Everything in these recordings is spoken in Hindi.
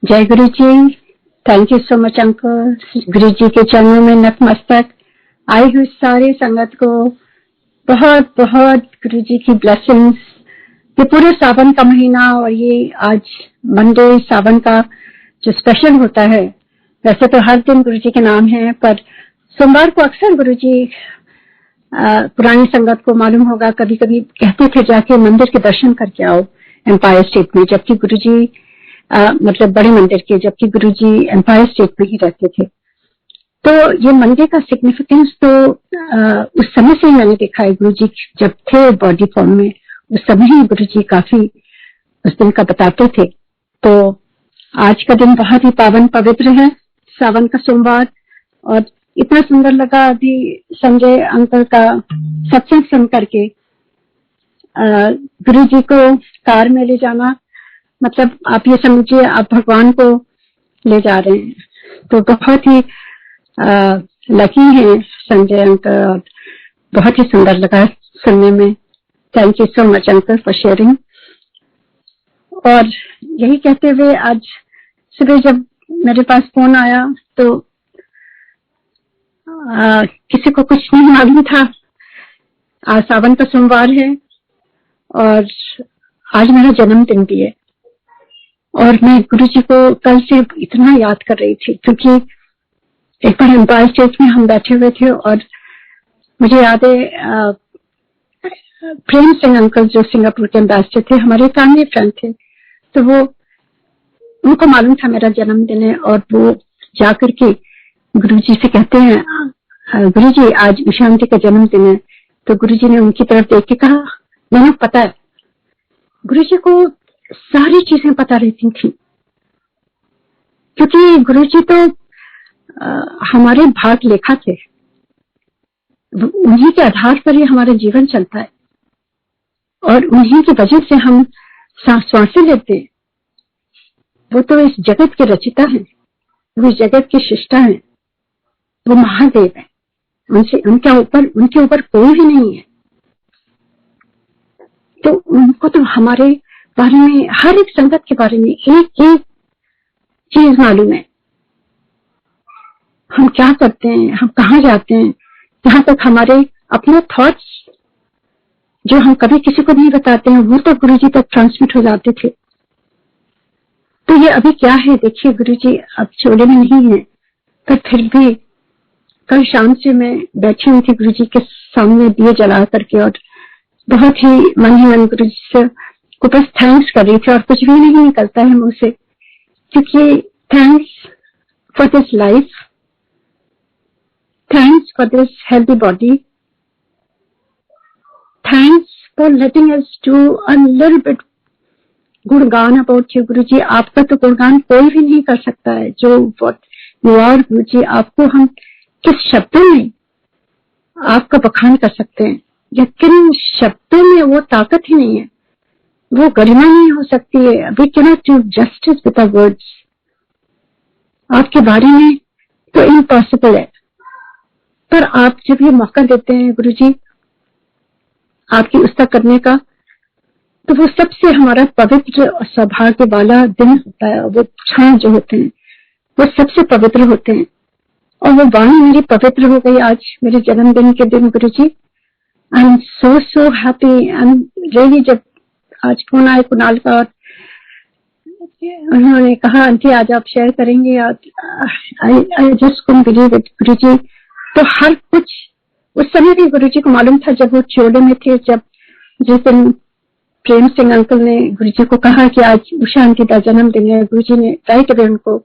जय Guru ji. Thank you so much uncle. Guru ji के चरणों में नतमस्तक। आई हुई सारी संगत को बहुत बहुत गुरु जी की ब्लेसिंग्स। ये पूरे सावन का महीना और ये आज मंडे सावन का जो स्पेशल होता है, वैसे तो हर दिन गुरु जी के नाम है, पर सोमवार को अक्सर गुरु जी पुरानी संगत को मालूम होगा कभी कभी कहते थे जाके मंदिर के दर्शन करके आओ एम्पायर स्टेट में, जबकि गुरु जी मतलब बड़े मंदिर के, जबकि गुरु जी एम्पायर स्टेट में ही रहते थे। तो ये मंदिर का सिग्निफिकेंस तो उस समय से ही मैंने देखा है। गुरु जी जब थे बॉडी फॉर्म में, उस समय ही गुरु जी काफी उस दिन का बताते थे। तो आज का दिन बहुत ही पावन पवित्र है, सावन का सोमवार। और इतना सुंदर लगा अभी संजय अंकल का सत्संग सुन करके। गुरु जी को कार में ले जाना मतलब आप ये समझिए आप भगवान को ले जा रहे हैं। तो बहुत ही लकी है संजय अंकल, और बहुत ही सुंदर लगा सुनने में। Thank you so much uncle for sharing. और यही कहते हुए आज सुबह जब मेरे पास फोन आया तो किसी को कुछ नहीं मालूम था। आज सावन का सोमवार है और आज मेरा जन्मदिन भी है। और मैं गुरु जी को कल से इतना याद कर रही थी, क्योंकि एक बार एम्पायर स्टेट में हम बैठे हुए थे और मुझे याद है प्रेम सिंह अंकल जो सिंगापुर के एम्बेसडर थे, हमारे फैमिली फ्रेंड थे। तो वो उनको मालूम था मेरा जन्मदिन है और वो जाकर के गुरु जी से कहते हैं गुरु जी आज उषा आंटी का जन्मदिन है। तो गुरु जी ने उनकी तरफ देख के कहा मैंने पता है। गुरु जी को सारी चीजें पता रहती थी, क्योंकि गुरु जी तो हमारे भाग लेखा थे। उन्हीं के आधार पर ही हमारा जीवन चलता है और उन्हीं की वजह से हम सांसें लेते हैं। वो तो इस जगत के रचिता हैं, वो इस जगत की सृष्टा हैं, वो महादेव है। उनके ऊपर कोई भी नहीं है। तो उनको तो हमारे बारे में, हर एक संगत के बारे में एक एक चीज मालूम है। हम क्या करते हैं, हम कहाँ जाते हैं, यहाँ तक हमारे अपने थॉट्स जो हम कभी किसी को नहीं बताते हैं, वो तो गुरु जी तक ट्रांसमिट हो जाते थे। तो ये अभी क्या है देखिए, गुरु जी अब चोले में नहीं है, पर फिर भी कल शाम से मैं बैठी हुई थी गुरु जी के सामने दिए जला करके और बहुत ही मन ही मन गुरु जी से को बस थैंक्स कर रही थी। और कुछ भी नहीं निकलता है मुंह से, क्योंकि thanks for this life, thanks for this healthy body, thanks for letting us do a little bit गुणगान अबाउट यू। गुरु जी आपका तो गुणगान कोई भी नहीं कर सकता है, जो व्हाट यू आर। गुरु जी आपको हम किस शब्दों में आपका बखान कर सकते हैं, या किन शब्दों में वो ताकत ही नहीं है, वो गरिमा नहीं हो सकती है। We can not do justice with our words. आपके बारे में तो इम्पॉसिबल है, पर आप जब ये मौका देते हैं गुरु जी आपकी उस्ता करने का, तो वो सबसे हमारा पवित्र और सौभाग्य वाला दिन होता है। वो क्षण जो होते हैं वो सबसे पवित्र होते हैं, और वो वाणी मेरी पवित्र हो गई आज मेरे जन्मदिन के दिन। Guru ji I am so happy. I am really, जब आज फोन आया कुणाल का और उन्होंने कहा आंटी आज आप शेयर करेंगे, I just couldn't believe it गुरु जी। तो हर कुछ उस समय भी गुरु जी को मालूम था जब वो चोले में थे। जब जिस दिन प्रेम सिंह अंकल ने गुरु जी को कहा कि आज उषा आंटी का जन्मदिन है, गुरु जी ने राइट अवे उनको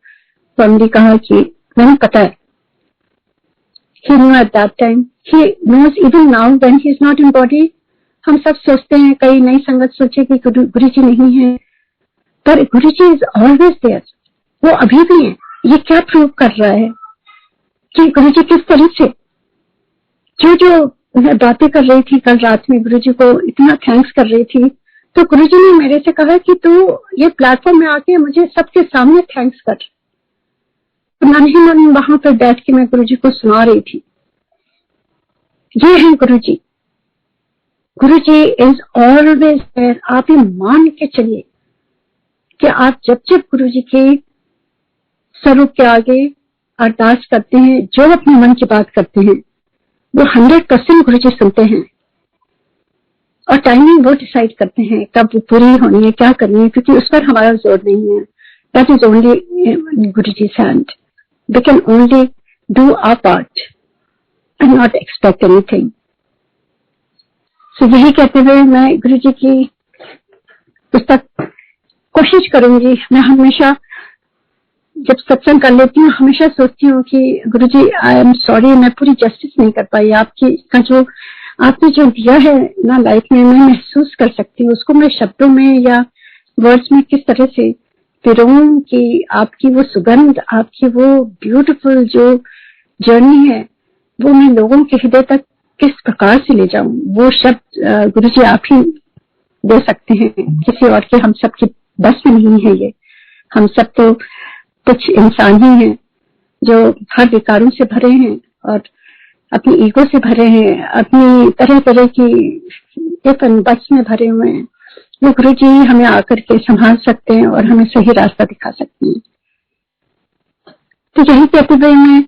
फॉर्मली कहा कि मैंने पता है। He knew at that time. He knows even now when he is not in body. हम सब सोचते हैं, कई नई संगत सोचे कि गुरु जी नहीं है, पर गुरु जी इज ऑलवेज देयर। वो अभी भी है। ये क्या प्रूव कर रहा है कि गुरु जी किस तरह से जो मैं बातें कर रही थी कल रात में, गुरु जी को इतना थैंक्स कर रही थी, तो गुरु जी ने मेरे से कहा कि तू ये प्लेटफॉर्म में आके मुझे सबके सामने थैंक्स कर। मन ही मन वहां पर बैठ के मैं गुरु जी को सुना रही थी। ये है गुरु जी। गुरु जी इज ऑलवेज देयर। आप ये मान के चलिए कि आप जब जब गुरु जी की स्वरूप के आगे अरदास करते हैं, जो अपने मन की बात करते हैं वो 100% गुरु जी सुनते हैं, और टाइमिंग वो डिसाइड करते हैं कब वो पूरी होनी है, क्या करनी है, क्योंकि उस पर हमारा जोर नहीं है. That is only Guru ji hand. We can only do our part and not expect anything. So यही कहते हुए मैं गुरु जी की पुस्तक कोशिश करूंगी. मैं हमेशा जब सत्संग कर लेती हूँ हमेशा सोचती हूँ कि गुरुजी आई एम सॉरी, मैं पूरी जस्टिस नहीं कर पाई. आपकी का जो आपने जो दिया है ना लाइफ में, मैं महसूस कर सकती हूँ उसको. मैं शब्दों में या वर्ड्स में किस तरह से पिरोऊं कि आपकी वो सुगंध, आपकी वो ब्यूटीफुल जो जर्नी है वो मैं लोगों के हृदय तक किस प्रकार से ले जाऊं. वो शब्द गुरुजी आप ही दे सकते हैं, किसी और के हम सबकी बस में नहीं है. ये हम सब तो कुछ इंसान ही हैं जो हर विकारों से भरे हैं और अपनी ईगो से भरे हैं, अपनी तरह तरह की बस में भरे हुए हैं. वो गुरु जी हमें आकर के संभाल सकते हैं और हमें सही रास्ता दिखा सकते हैं. तो यही कहते हुए मैं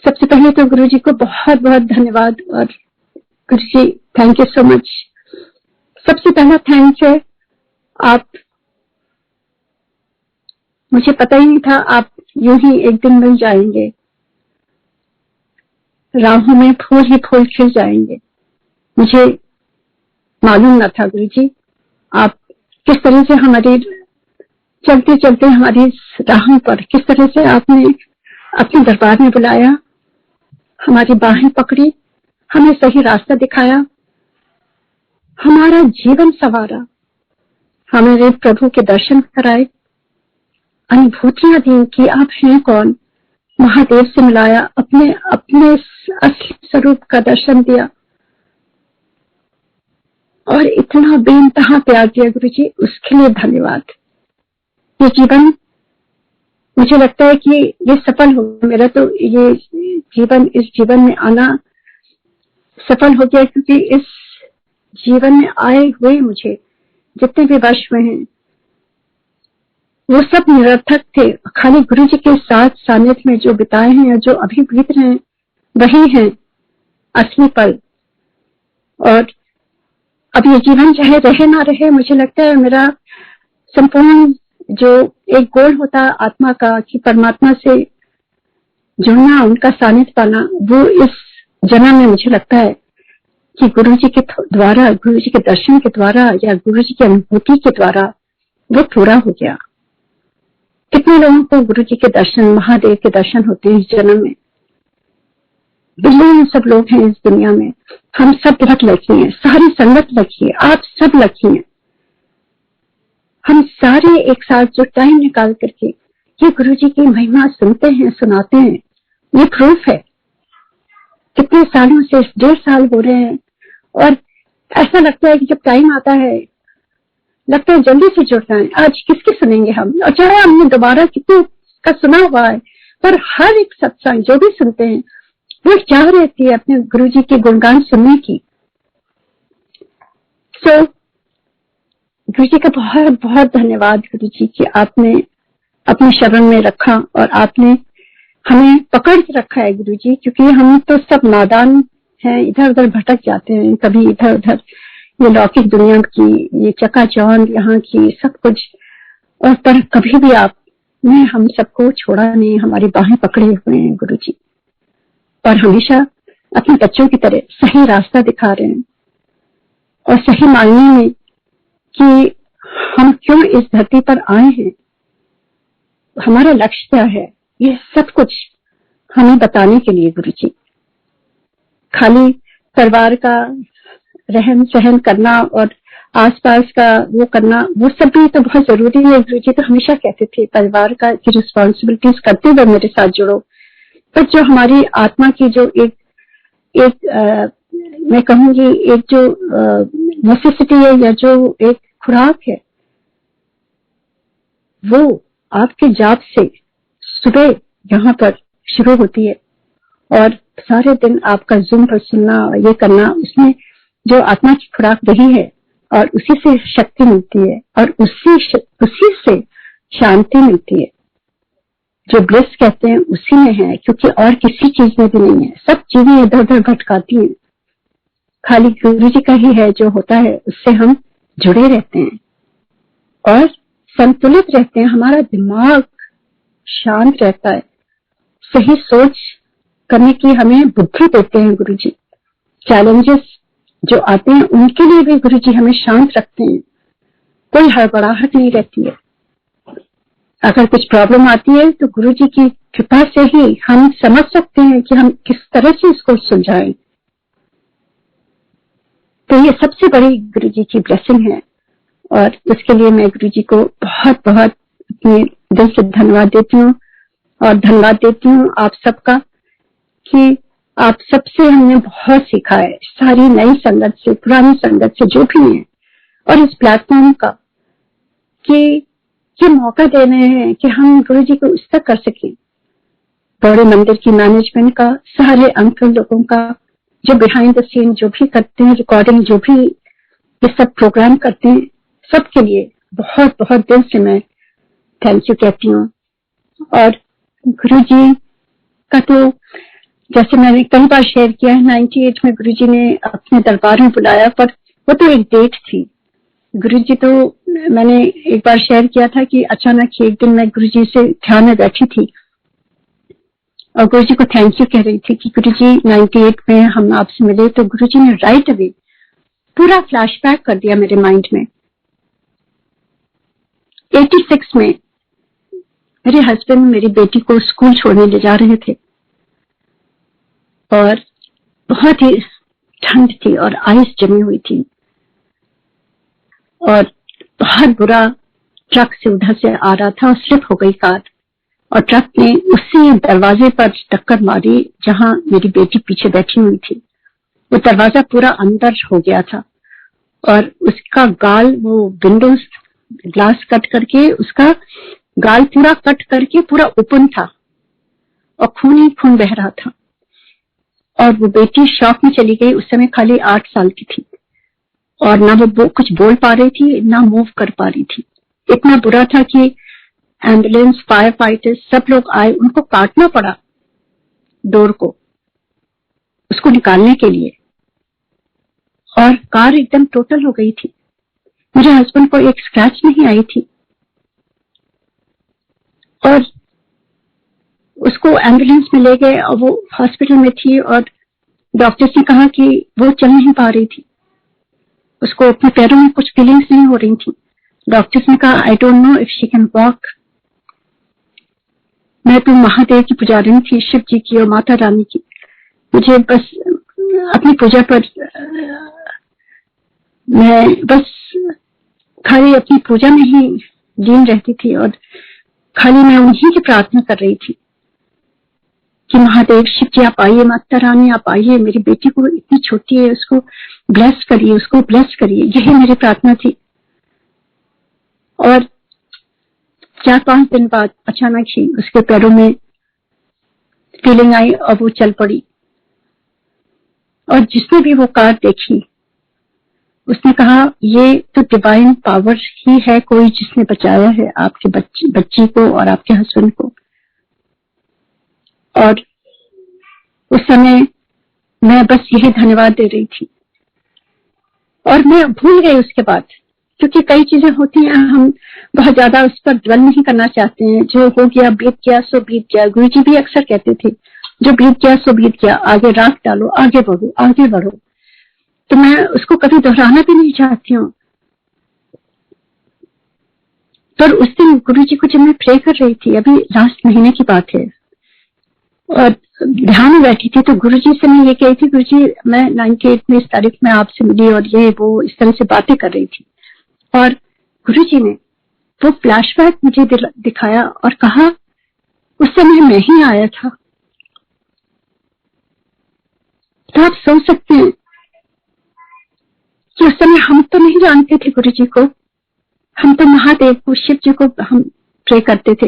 सबसे पहले तो गुरु जी को बहुत बहुत धन्यवाद. और गुरु ji thank you so much. सबसे पहला थैंक्स है, आप, मुझे पता ही नहीं था आप यूं ही एक दिन मिल जाएंगे, राहों में फूल ही फूल खिल जाएंगे. मुझे मालूम न था गुरुजी आप किस तरह से हमारी चलते चलते हमारी राहों पर किस तरह से आपने अपने दरबार में बुलाया, हमारी बाहें पकड़ी, हमें सही रास्ता दिखाया, हमारा जीवन संवारा, हमारे प्रभु के दर्शन कराए, अनुभूतियां दी कि आप हैं कौन, महादेव से मिलाया, अपने अपने असली स्वरूप का दर्शन दिया और इतना बेइंतहा प्यार दिया गुरुजी, उसके लिए धन्यवाद. ये जीवन मुझे लगता है कि ये सफल हो, मेरा तो ये जीवन, इस जीवन में आना सफल हो गया, क्योंकि इस जीवन में आए हुए मुझे जितने भी वर्ष में हैं वो सब निरर्थक थे. खाली गुरु जी के साथ सानिध्य में जो बिताए हैं या जो अभी बीत रहे हैं वही हैं असली पल. और अब ये जीवन चाहे रहे ना रहे, मुझे लगता है मेरा संपूर्ण जो एक गोल होता आत्मा का कि परमात्मा से जुड़ना, उनका सानिध्य पाना, वो इस जन्म में मुझे लगता है कि गुरु जी के द्वारा, गुरु जी के दर्शन के द्वारा या गुरु जी की अनुभूति के द्वारा वो पूरा हो गया. कितने लोगों को गुरु जी के दर्शन, महादेव के दर्शन होते हैं इस जन्म में. बिलियन सब लोग हैं इस दुनिया में. हम सब बहुत लकी हैं, सारी संगत लकी है, आप सब लकी हैं. हम सारे एक साथ जो टाइम निकाल करके ये गुरु जी की महिमा सुनते हैं, सुनाते हैं, ये प्रूफ है. कितने सालों से, 1.5 साल हो रहे हैं और ऐसा लगता है कि जब टाइम आता है लगता है जल्दी से जुड़ना है. आज किसकी सुनेंगे हम, और चाहे हमने दोबारा कितने का सुना हुआ है, पर हर एक सत्संग जो भी सुनते हैं वो चाह रहती है अपने गुरु जी के गुणगान सुनने की. सो गुरु जी का बहुत बहुत धन्यवाद गुरु जी कि आपने अपने शरण में रखा और आपने हमें पकड़ के रखा है गुरु जी, क्योंकि हम तो सब नादान हैं, इधर उधर भटक जाते हैं, कभी इधर उधर, ये लौकिक दुनिया की, ये चकाचौंध यहाँ की सब कुछ, और पर कभी भी आपने हम सबको छोड़ा नहीं, हमारी बाहें पकड़े हुए हैं गुरु जी, और हमेशा अपने बच्चों की तरह सही रास्ता दिखा रहे हैं. और सही मायने में कि हम क्यों इस धरती पर आए हैं, हमारा लक्ष्य क्या है, ये सब कुछ हमें बताने के लिए गुरु जी. खाली परिवार का रहन सहन करना और आसपास का वो करना, वो सब भी तो बहुत जरूरी है. गुरु जी तो हमेशा कहते थे परिवार का की रिस्पॉन्सिबिलिटीज करते हुए मेरे साथ जुड़ो, पर जो हमारी आत्मा की जो एक मैं कहूंगी एक जो नेसेसिटी है या जो एक खुराक है, वो आपके जाप से सुबह यहाँ पर शुरू होती है और सारे दिन आपका ज़ूम पर सुनना, ये करना, उसमें जो आत्मा की खुराक वही है और उसी से शक्ति मिलती है और उसी से शांति मिलती है. जो ब्लिस कहते हैं उसी में है, क्योंकि और किसी चीज में भी नहीं है। सब चीजें इधर उधर भटकाती हैं, खाली गुरु जी का ही है जो होता है, उससे हम जुड़े रहते हैं और संतुलित रहते हैं। हमारा दिमाग शांत रहता है, सही सोच करने की हमें बुद्धि देते हैं गुरु जी। चैलेंजेस जो आते हैं उनके लिए भी गुरु जी हमें शांत रखते हैं, कोई हड़बड़ाहट नहीं रहती है। अगर कुछ प्रॉब्लम आती है तो गुरु जी की कृपा से ही हम समझ सकते हैं कि हम किस तरह से इसको सुलझाएं। तो ये सबसे बड़ी गुरु जी की ब्लेसिंग है और उसके लिए मैं गुरु जी को बहुत बहुत अपने दिल से धन्यवाद देती हूँ। और धन्यवाद देती हूँ आप सबका कि आप सबसे हमने बहुत सीखा है, सारी नई संगत से, पुरानी संगत से, जो भी है, और इस प्लेटफॉर्म का कि ये मौका दे रहे हैं कि हम गुरु जी को इस तक कर सकें। बड़े मंदिर की मैनेजमेंट का, सारे अंकल लोगों का जो बिहाइंड द सीन जो भी करते हैं, रिकॉर्डिंग जो भी ये सब प्रोग्राम करते हैं, सबके लिए बहुत बहुत दिल से मैं थैंक यू कहती हूँ। और गुरु जी का तो जैसे मैंने कई बार शेयर किया है, 98 में गुरु जी ने अपने दरबार में बुलाया, पर वो तो एक डेट थी। गुरु जी तो मैंने एक बार शेयर किया था कि अचानक एक दिन मैं गुरु जी से ध्यान में बैठी थी और गुरु जी को थैंक यू कह रही थी कि गुरु जी 98 में हम आपसे मिले, तो गुरु जी ने राइट अवे पूरा फ्लैशबैक कर दिया मेरे माइंड में। 86 में मेरे हस्बैंड मेरी बेटी को स्कूल छोड़ने ले जा रहे थे और बहुत ही ठंड थी और आइस जमी हुई थी और बहुत बुरा ट्रक से उधर से आ रहा था और स्लिप हो गई कार और ट्रक ने उसी दरवाजे पर टक्कर मारी जहां मेरी बेटी पीछे बैठी हुई थी। वो दरवाजा पूरा अंदर हो गया था और उसका गाल, वो विंडोज ग्लास कट करके उसका गाल पूरा कट करके पूरा ओपन था और खून ही खून बह रहा था और वो बेटी शॉक में चली गई। उस समय खाली 8 साल की थी और ना वो कुछ बोल पा रही थी, ना मूव कर पा रही थी। इतना बुरा था कि एम्बुलेंस, फायर फाइटर्स सब लोग आए, उनको काटना पड़ा डोर को उसको निकालने के लिए और कार एकदम टोटल हो गई थी। मेरे हस्बैंड को एक स्क्रैच नहीं आई थी और उसको एम्बुलेंस में ले गए और वो हॉस्पिटल में थी और डॉक्टर्स ने कहा कि वो चल नहीं पा रही थी, उसको अपने पैरों में कुछ फीलिंग्स नहीं हो रही थी। डॉक्टर्स ने कहा I don't know if she can walk. मैं तो महादेव की पुजारी थी, शिव जी की और माता रानी की। मुझे बस अपनी पूजा पर मैं बस खाली अपनी पूजा में ही लीन रहती थी और खाली मैं उन्हीं की प्रार्थना कर रही थी कि महादेव, शिव जी आप आइए, माता रानी आप आइए, मेरी बेटी को इतनी छोटी है, उसको ब्लेस करिए, उसको ब्लेस करिए। यही मेरी प्रार्थना थी। और 4-5 दिन बाद अचानक ही उसके पैरों में फीलिंग आई और वो चल पड़ी और जिसने भी वो कार देखी उसने कहा ये तो डिवाइन पावर ही है, कोई जिसने बचाया है आपके बच्ची को और आपके हस्बैंड को। और उस समय मैं बस यही धन्यवाद दे रही थी और मैं भूल गई उसके बाद, क्योंकि कई चीजें होती हैं हम बहुत ज्यादा उस पर ड्वेल नहीं करना चाहते हैं। जो हो गया बीत गया सो बीत गया। गुरु जी भी अक्सर कहते थे जो बीत गया सो बीत गया, आगे राख डालो, आगे बढ़ो, आगे बढ़ो। तो मैं उसको कभी दोहराना भी नहीं चाहती हूँ। पर उस दिन गुरु जी को जब मैं प्रे कर रही थी, अभी लास्ट महीने की बात है, और ध्यान में बैठी थी, तो गुरु जी से मैं ये कही थी, गुरु जी मैं 98 में इस तारीख में आपसे मिली और ये वो इस तरह से बातें कर रही थी। और गुरु जी ने वो फ्लैशबैक मुझे दिखाया और कहा उस समय मैं ही आया था। तो आप सोच सकते हैं कि उस समय हम तो नहीं जानते थे गुरु जी को, हम तो महादेव को, शिव जी को हम प्रे करते थे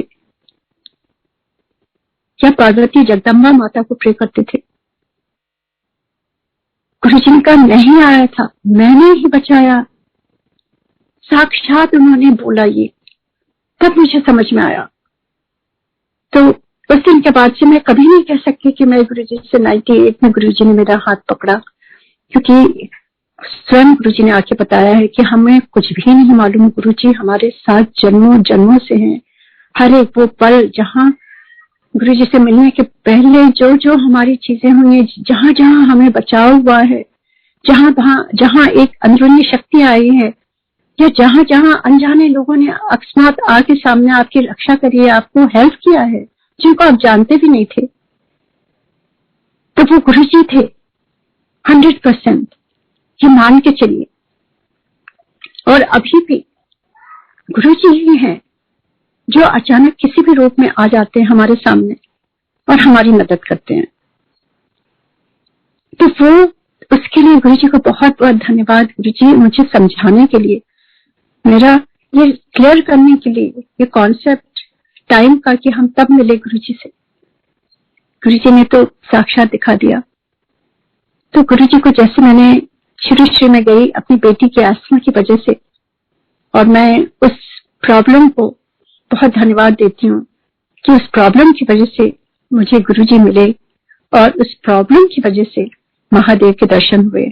या पार्वती जगदम्बा माता को प्रे करते थे। गुरु जी का नहीं आया था, मैंने ही बचाया, साक्षात उन्होंने बोला ये, तब मुझे समझ में आया तो उस दिन के बाद से मैं कभी नहीं कह सकती कि मैं गुरुजी से 98 में गुरुजी ने मेरा हाथ पकड़ा, क्योंकि स्वयं गुरुजी ने आके बताया है कि हमें कुछ भी नहीं मालूम, गुरुजी हमारे साथ जन्मों जन्मों से हैं। हर एक वो पल जहाँ गुरुजी से मिलने के पहले जो जो हमारी चीजें हुई है, जहां जहां हमें बचाव हुआ है, जहां जहां एक अंदरूनी शक्ति आई है, या जहां जहां अनजाने लोगों ने अकस्मात आके सामने आपकी रक्षा करी है, आपको हेल्प किया है, जिनको आप जानते भी नहीं थे, तो वो गुरुजी थे 100%, ये मान के चलिए। और अभी भी गुरुजी ही हैं जो अचानक किसी भी रूप में आ जाते हैं हमारे सामने और हमारी मदद करते हैं। तो वो उसके लिए गुरुजी को बहुत बहुत धन्यवाद। गुरुजी मुझे समझाने के लिए, मेरा ये क्लियर करने के लिए, ये कॉन्सेप्ट टाइम का कि हम तब मिले गुरुजी से, गुरुजी ने तो साक्षात दिखा दिया। तो गुरुजी को जैसे मैंने शुरू में गई अपनी बेटी के अस्थमा की वजह से, और मैं उस प्रॉब्लम को बहुत धन्यवाद देती हूँ कि उस प्रॉब्लम की वजह से मुझे गुरुजी मिले और उस प्रॉब्लम की वजह से महादेव के दर्शन हुए।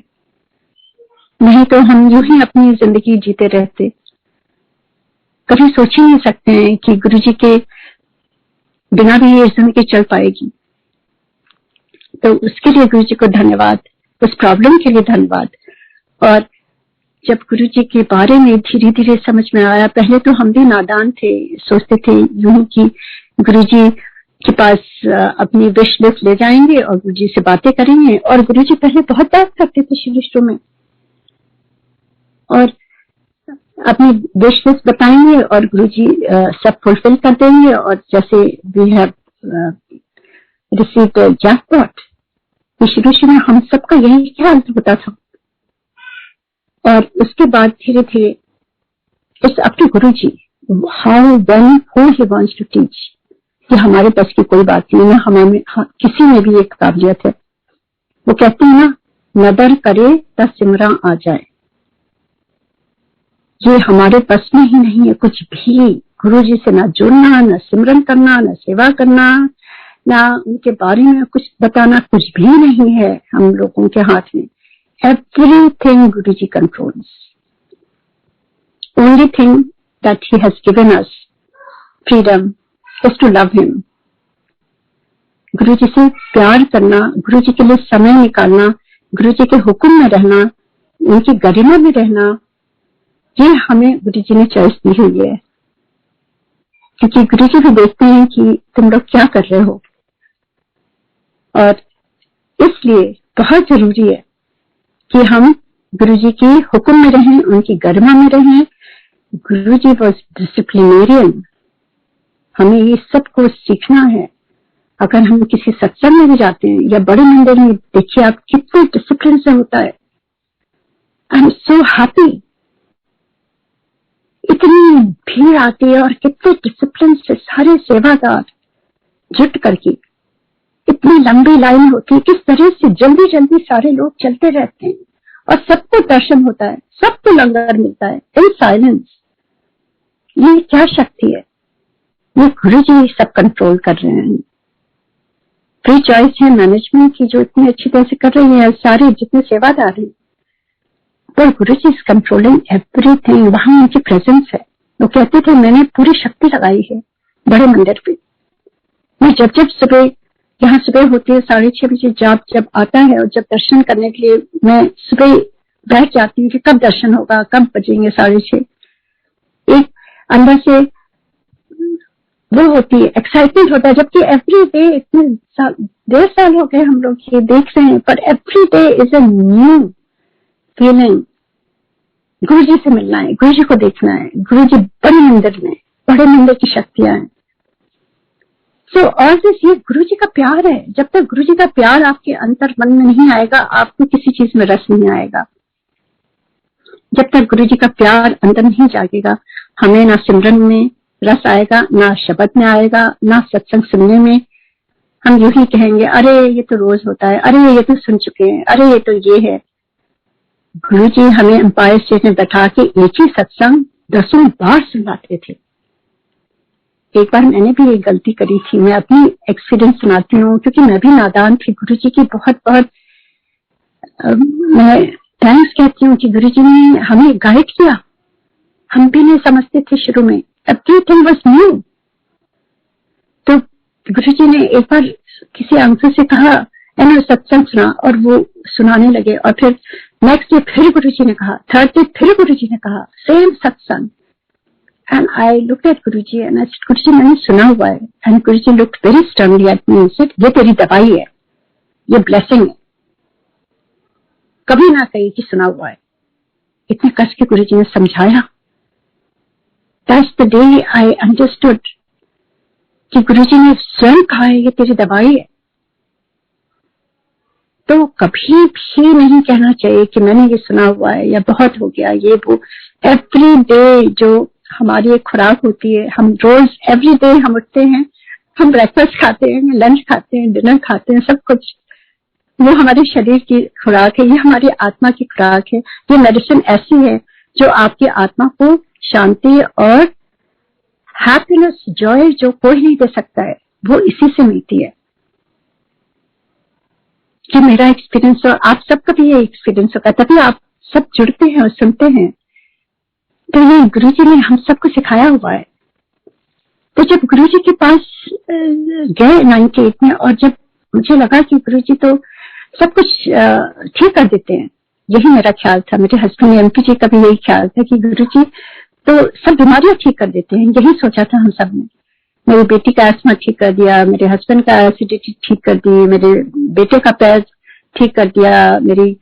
नहीं तो हम यूं ही अपनी जिंदगी जीते रहते, कभी सोच ही नहीं सकते हैं कि गुरुजी के बिना भी ये जिंदगी चल पाएगी। तो उसके लिए गुरुजी को धन्यवाद, उस प्रॉब्लम के लिए धन्यवाद। और जब गुरुजी के बारे में धीरे धीरे समझ में आया, पहले तो हम भी नादान थे, सोचते थे यूं कि गुरुजी के पास अपनी विश लिस्ट ले जाएंगे और गुरुजी से बातें करेंगे। और गुरुजी पहले बहुत बात करते थे शुरू में, और अपनी विश लिस्ट बताएंगे और गुरुजी सब फुलफिल कर देंगे। और जैसे वी हैव रिसीव्ड जैकपॉट, शुरू में हम सबका यही ख्याल होता था। और उसके बाद धीरे धीरे it's up to Guruji how when who he wants to teach. ये हमारे बस की कोई बात नहीं है, हमें किसी में भी एक काबिलियत है। वो कहते हैं ना, नदर करे त सिमरा आ जाए। ये हमारे बस में ही नहीं है कुछ भी। गुरुजी से ना जुड़ना, ना सिमरन करना, ना सेवा करना, ना उनके बारे में कुछ बताना, कुछ भी नहीं है हम लोगों के हाथ में। Everything Guruji controls. Only thing that he has given us freedom is to love him. गुरुजी से प्यार करना, गुरुजी के लिए समय निकालना, गुरुजी के हुक्म में रहना, उनकी गरिमा में रहना, ये हमें गुरुजी ने चॉइस दी हुई है। क्योंकि गुरुजी भी देखते हैं कि तुम लोग क्या कर रहे हो, और इसलिए बहुत जरूरी है कि हम गुरुजी के हुक्म में रहें, उनकी गरिमा में रहें। गुरुजी वॉज डिसिप्लिनेरियन, हमें ये सब को सीखना है। अगर हम किसी सत्संग में भी जाते हैं या बड़े मंदिर में, देखिए आप कितने डिसिप्लिन से होता है। आई एम सो हैप्पी, इतनी भीड़ आती है और कितने डिसिप्लिन से सारे सेवादार जुट करके, इतनी लंबी लाइन होती है, किस तरह से जल्दी जल्दी सारे लोग चलते रहते हैं और सबको दर्शन होता है, सबको लंगर मिलता है इन साइलेंस। ये क्या शक्ति है, ये गुरुजी सब कंट्रोल कर रहे हैं। फ्री चॉइस है मैनेजमेंट की जो इतनी अच्छी तरह से कर रही है, सारे जितने सेवादार हैं, पर गुरुजी इज कंट्रोलिंग एवरीथिंग। वहां उनकी प्रेजेंस है। वो कहते थे मैंने पूरी शक्ति लगाई है बड़े मंदिर पे। मैं जब सुबह, यहाँ सुबह होती है 6:30 बजे, जब आता है, और जब दर्शन करने के लिए मैं सुबह बैठ जाती हूँ कि कब दर्शन होगा, कब बजेंगे 6:30। एक अंदर से वो होती है, एक्साइटमेंट होता है। जबकि एवरी डे, इतने 1.5 साल हो गए हम लोग ये देख रहे हैं, पर every day is a new feeling. Guruji से मिलना है, गुरुजी को देखना है, गुरुजी बड़े मंदिर में, बड़े मंदिर की शक्तियां हैं। तो और ये गुरुजी का प्यार है। जब तक गुरुजी का प्यार आपके अंतर मन में नहीं आएगा, आपको किसी चीज में रस नहीं आएगा। जब तक गुरुजी का प्यार अंदर नहीं जागेगा, हमें ना सिमरन में रस आएगा, ना शब्द में आएगा, ना सत्संग सुनने में। हम यूं ही कहेंगे, अरे ये तो रोज होता है, अरे ये तो सुन चुके हैं, अरे ये तो ये है। गुरुजी हमें एम्पायर स्टेट में बैठा के एक ही सत्संग 10 बार सुनाते थे। एक बार मैंने भी एक गलती करी थी। मैं अपनी एक्सपीरियंस सुनाती हूँ क्योंकि मैं भी नादान थी। गुरुजी की बहुत बहुत मैं थैंक्स कहती हूँ कि गुरुजी ने हमें गाइड किया। हम भी नहीं समझते थे शुरू में, एवरीथिंग वाज न्यू। तो गुरुजी ने एक बार किसी अंकल से कहा, मैंने सत्संग सुना और वो सुनाने लगे, और फिर नेक्स्ट डे फिर गुरुजी ने कहा, थर्ड डे फिर गुरुजी ने कहा, same satsang. And I looked at Guruji and I said, Guruji मैंने सुना हुआ है। And Guruji looked very sternly at me and said, ये तेरी दवाई है, ये ब्लेसिंग है, कभी ना कही कि सुना हुआ है। इतने कष्ट के गुरुजी ने समझाया। That's the day I understood कि गुरुजी ने स्वयं कहा है ये तेरी दवाई है। तो कभी भी नहीं कहना चाहिए कि मैंने ये सुना हुआ है या बहुत हो गया ये वो। एवरी डे जो हमारी एक खुराक होती है, हम रोज एवरी डे हम उठते हैं, हम ब्रेकफास्ट खाते हैं, लंच खाते हैं, डिनर खाते हैं, सब कुछ वो हमारे शरीर की खुराक है, ये हमारी आत्मा की खुराक है। ये मेडिसिन ऐसी है जो आपकी आत्मा को शांति और हैप्पीनेस, जॉय जो कोई नहीं दे सकता है, वो इसी से मिलती है। कि मेरा एक्सपीरियंस और आप सबका भी ये एक्सपीरियंस होगा, तभी आप सब जुड़ते हैं और सुनते हैं। तो ये गुरुजी ने हम सबको सिखाया हुआ है। तो जब गुरुजी के पास गए 98 में, और जब मुझे लगा कि गुरुजी तो सब कुछ ठीक कर देते हैं, यही मेरा ख्याल था। मेरे हस्बैंड एमपी जी का भी यही ख्याल था कि गुरुजी तो सब बीमारियां ठीक कर देते हैं, यही सोचा था हम सब ने। मेरी बेटी का एस्मा ठीक कर दिया, मेरे हस्बैंड का एसिडिटी ठीक कर दी, मेरे बेटे का पैर ठीक कर दिया, मेरी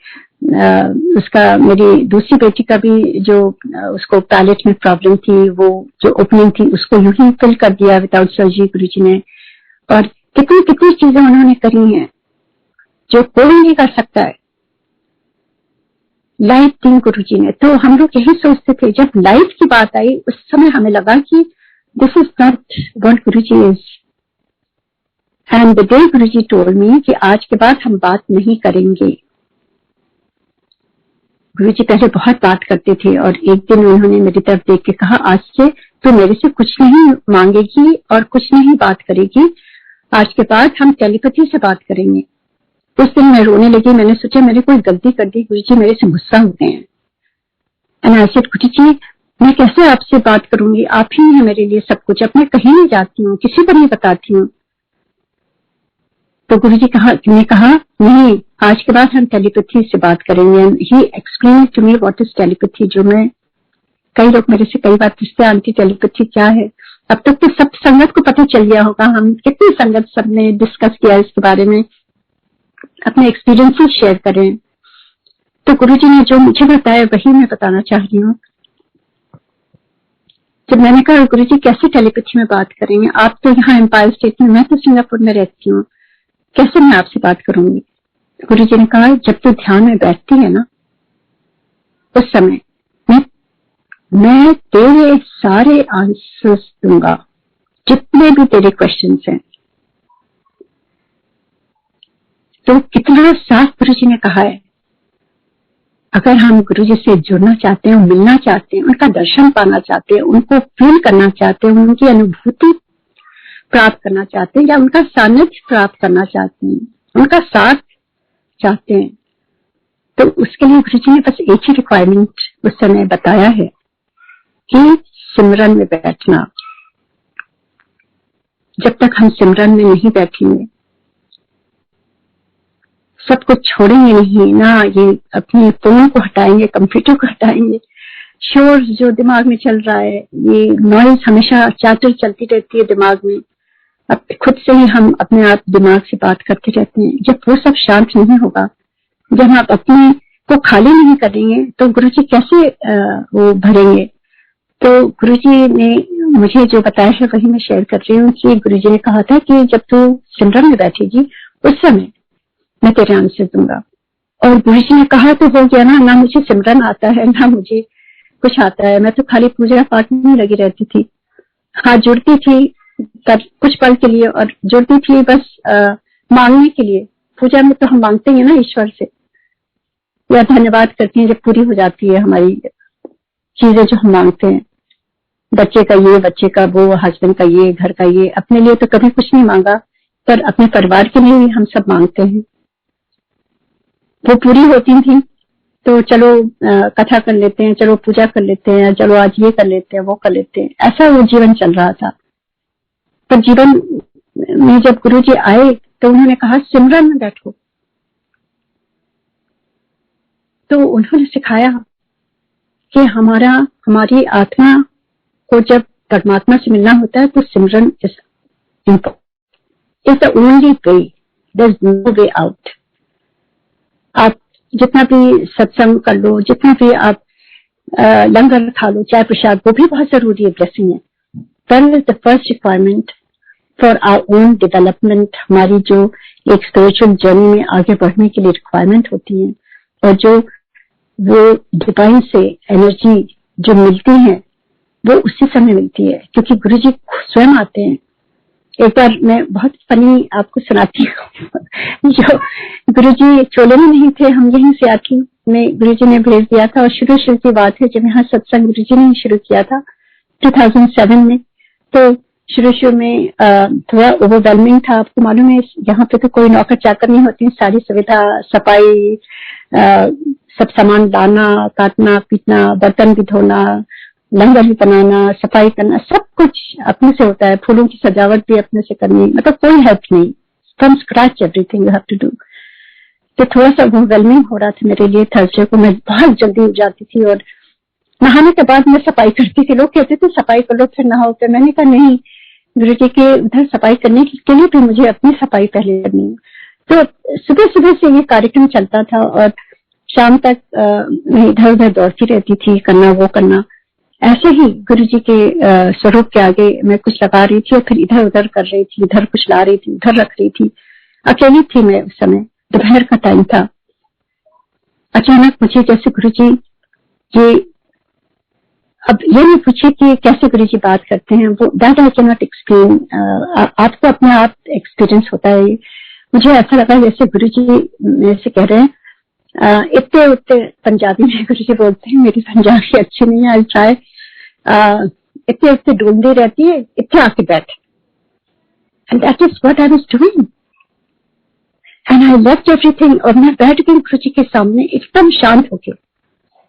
दूसरी बेटी का भी जो उसको पैलेट में प्रॉब्लम थी, वो जो ओपनिंग थी उसको यूं ही फिल कर दिया विदाउट सर्जरी गुरुजी ने। और कितनी कितनी चीजें उन्होंने करी हैं जो कोई नहीं कर सकता है। लाइफ दी गुरुजी ने। तो हम लोग यही सोचते थे, जब लाइफ की बात आई उस समय हमें लगा कि this is not what Guruji is. And the day Guruji told me कि आज के बाद हम बात नहीं करेंगे। गुरुजी पहले बहुत बात करते थे, और एक दिन उन्होंने मेरी तरफ देख के कहा, आज से तो मेरे से कुछ नहीं मांगेगी और कुछ नहीं बात करेगी, आज के बाद हम टेलीपैथी से बात करेंगे। उस दिन मैं रोने लगी। मैंने सोचा मैंने कोई गलती कर दी, गुरुजी मेरे से गुस्सा हो गए हैं। एंड आई सेड, गुरुजी मैं कैसे आपसे बात करूंगी, आप ही हैं मेरे लिए सब कुछ, अब मैं कहीं नहीं जाती हूँ, किसी को नहीं बताती हूँ। तो गुरुजी ने कहा नहीं, आज के बाद हम टेलीपैथी से बात करेंगे। And he explain to me what is telepathy. जो मैं, कई लोग मेरे से कई बार पूछते हैं आंटी टेलीपैथी क्या है। अब तक तो सब संगत को पता चल गया होगा, हम कितनी संगत सबने डिस्कस किया इसके बारे में, अपने एक्सपीरियंसेस शेयर करें। तो गुरुजी ने जो मुझे बताया वही मैं बताना चाह रही हूँ। जब मैंने कहा गुरुजी कैसे टेलीपैथी में बात करेंगे, आप तो यहाँ एम्पायर स्टेट में, मैं तो सिंगापुर में रहती हूँ, कैसे मैं आपसे बात करूंगी। गुरुजी ने कहा जब तू ध्यान में बैठती है ना, उस समय मैं तेरे सारे आंसर्स दूंगा, जितने भी तेरे क्वेश्चंस हैं। तो कितना साफ गुरुजी ने कहा है। अगर हम गुरुजी से जुड़ना चाहते हैं, मिलना चाहते हैं, उनका दर्शन पाना चाहते हैं, उनको फील करना चाहते हैं, उनकी अनुभूति प्राप्त करना चाहते हैं, या उनका सानिध्य प्राप्त करना चाहते हैं, उनका साथ चाहते हैं, तो उसके लिए गुरुजी ने बस एक ही रिक्वायरमेंट उस समय बताया है कि सिमरन में बैठना। जब तक हम सिमरन में नहीं बैठेंगे, सब कुछ छोड़ेंगे नहीं ना, ये अपने फोन को हटाएंगे, कंप्यूटर को हटाएंगे, शोर जो दिमाग में चल रहा है, ये नॉइज हमेशा चाटर चलती रहती है दिमाग में, अब खुद से ही हम अपने आप दिमाग से बात करते रहते हैं। जब वो सब शांत नहीं होगा, जब आप अपने को खाली नहीं करेंगे, तो गुरुजी कैसे वो भरेंगे। तो गुरुजी ने मुझे जो बताया है वही मैं शेयर कर रही हूँ कि गुरुजी ने कहा था कि जब तू सिमरन में बैठेगी उस समय मैं तेरे आंसर दूंगा। और गुरुजी ने कहा तो हो गया ना मुझे सिमरन आता है ना मुझे कुछ आता है, मैं तो खाली पूजा पाठ में लगी रहती थी। हाँ, जुड़ती थी तब कुछ पल के लिए, और जुड़ती थी बस मांगने के लिए। पूजा में तो हम मांगते हैं ना ईश्वर से, या धन्यवाद करती हैं जब पूरी हो जाती है हमारी चीजें जो हम मांगते हैं। बच्चे का ये, बच्चे का वो, हस्बैंड का ये, घर का ये। अपने लिए तो कभी कुछ नहीं मांगा, पर अपने परिवार के लिए हम सब मांगते हैं। वो पूरी होती थी तो चलो कथा कर लेते हैं, चलो पूजा कर लेते हैं, चलो आज ये कर लेते हैं, वो कर लेते हैं, ऐसा वो जीवन चल रहा था। पर जीवन में जब गुरुजी आए तो उन्होंने कहा सिमरन में बैठो। तो उन्होंने सिखाया कि हमारी आत्मा को जब परमात्मा से मिलना होता है तो simran is the only way, there is no way out. आप जितना भी सत्संग कर लो, जितना भी आप लंगर खा लो, चाय प्रसाद, वो भी बहुत जरूरी है, ब्लेसिंग है। That is the first requirement for our own development. हमारी जो एक स्पिरिचुअल जर्नी में आगे बढ़ने के लिए रिक्वायरमेंट होती है, और जो वो डिवाइन से एनर्जी जो मिलती है वो उसी समय मिलती है, क्योंकि गुरुजी स्वयं आते हैं। एक बार मैं बहुत फनी आपको सुनाती हूँ। जो गुरुजी चोले में नहीं थे, हम यहीं से आके में गुरुजी ने भेज दिया था, और शुरू की बात है जब यहाँ सत्संग गुरुजी ने शुरू किया था 2007 में। तो शुरू में थोड़ा ओवरवेलमिंग था। आपको मालूम है यहाँ पे तो कोई नौकर चाकर नहीं होती, सारी सुविधा, सफाई, सब सामान लाना, काटना, पीटना, बर्तन भी धोना, लंगर भी बनाना, सफाई करना, सब कुछ अपने से होता है। फूलों की सजावट भी अपने से करनी, मतलब कोई हेल्प नहीं, from scratch everything you have to do. तो थोड़ा सा ओवरवेलमिंग हो रहा था मेरे लिए। थर्सडे को मैं बहुत जल्दी उठ जाती थी और नहाने के बाद मैं सफाई करती थी। लोग कहते थे सफाई कर लो फिर नहाओ, तो मैंने कहा नहीं, गुरुजी के उधर सफाई करने के लिए भी मुझे अपनी सफाई पहले करनी है। तो सुबह से ये कार्यक्रम चलता था और शाम तक मैं इधर उधर दौड़ती रहती थी, करना वो करना। ऐसे ही गुरुजी के स्वरूप के आगे मैं कुछ लगा रही थी और फिर इधर उधर कर रही थी, इधर कुछ ला रही थी, उधर रख रही थी। अकेली थी मैं उस समय, दोपहर का टाइम था। अचानक मुझे जैसे गुरुजी ये, अब ये नहीं पूछे कि कैसे गुरुजी बात करते हैं, वो that I can not explain, आपको अपने आप एक्सपीरियंस होता है। मुझे ऐसा लगा जैसे गुरुजी मेरे से कह रहे हैं, इतने उतने पंजाबी में गुरुजी बोलते हैं, मेरी पंजाबी अच्छी नहीं है, आई ट्राई। इतने उतने ढूंढती रहती है, इतने आके बैठ। And that is what I was doing and I left everything. और मैं बैठ गई गुरुजी के सामने एकदम शांत होके।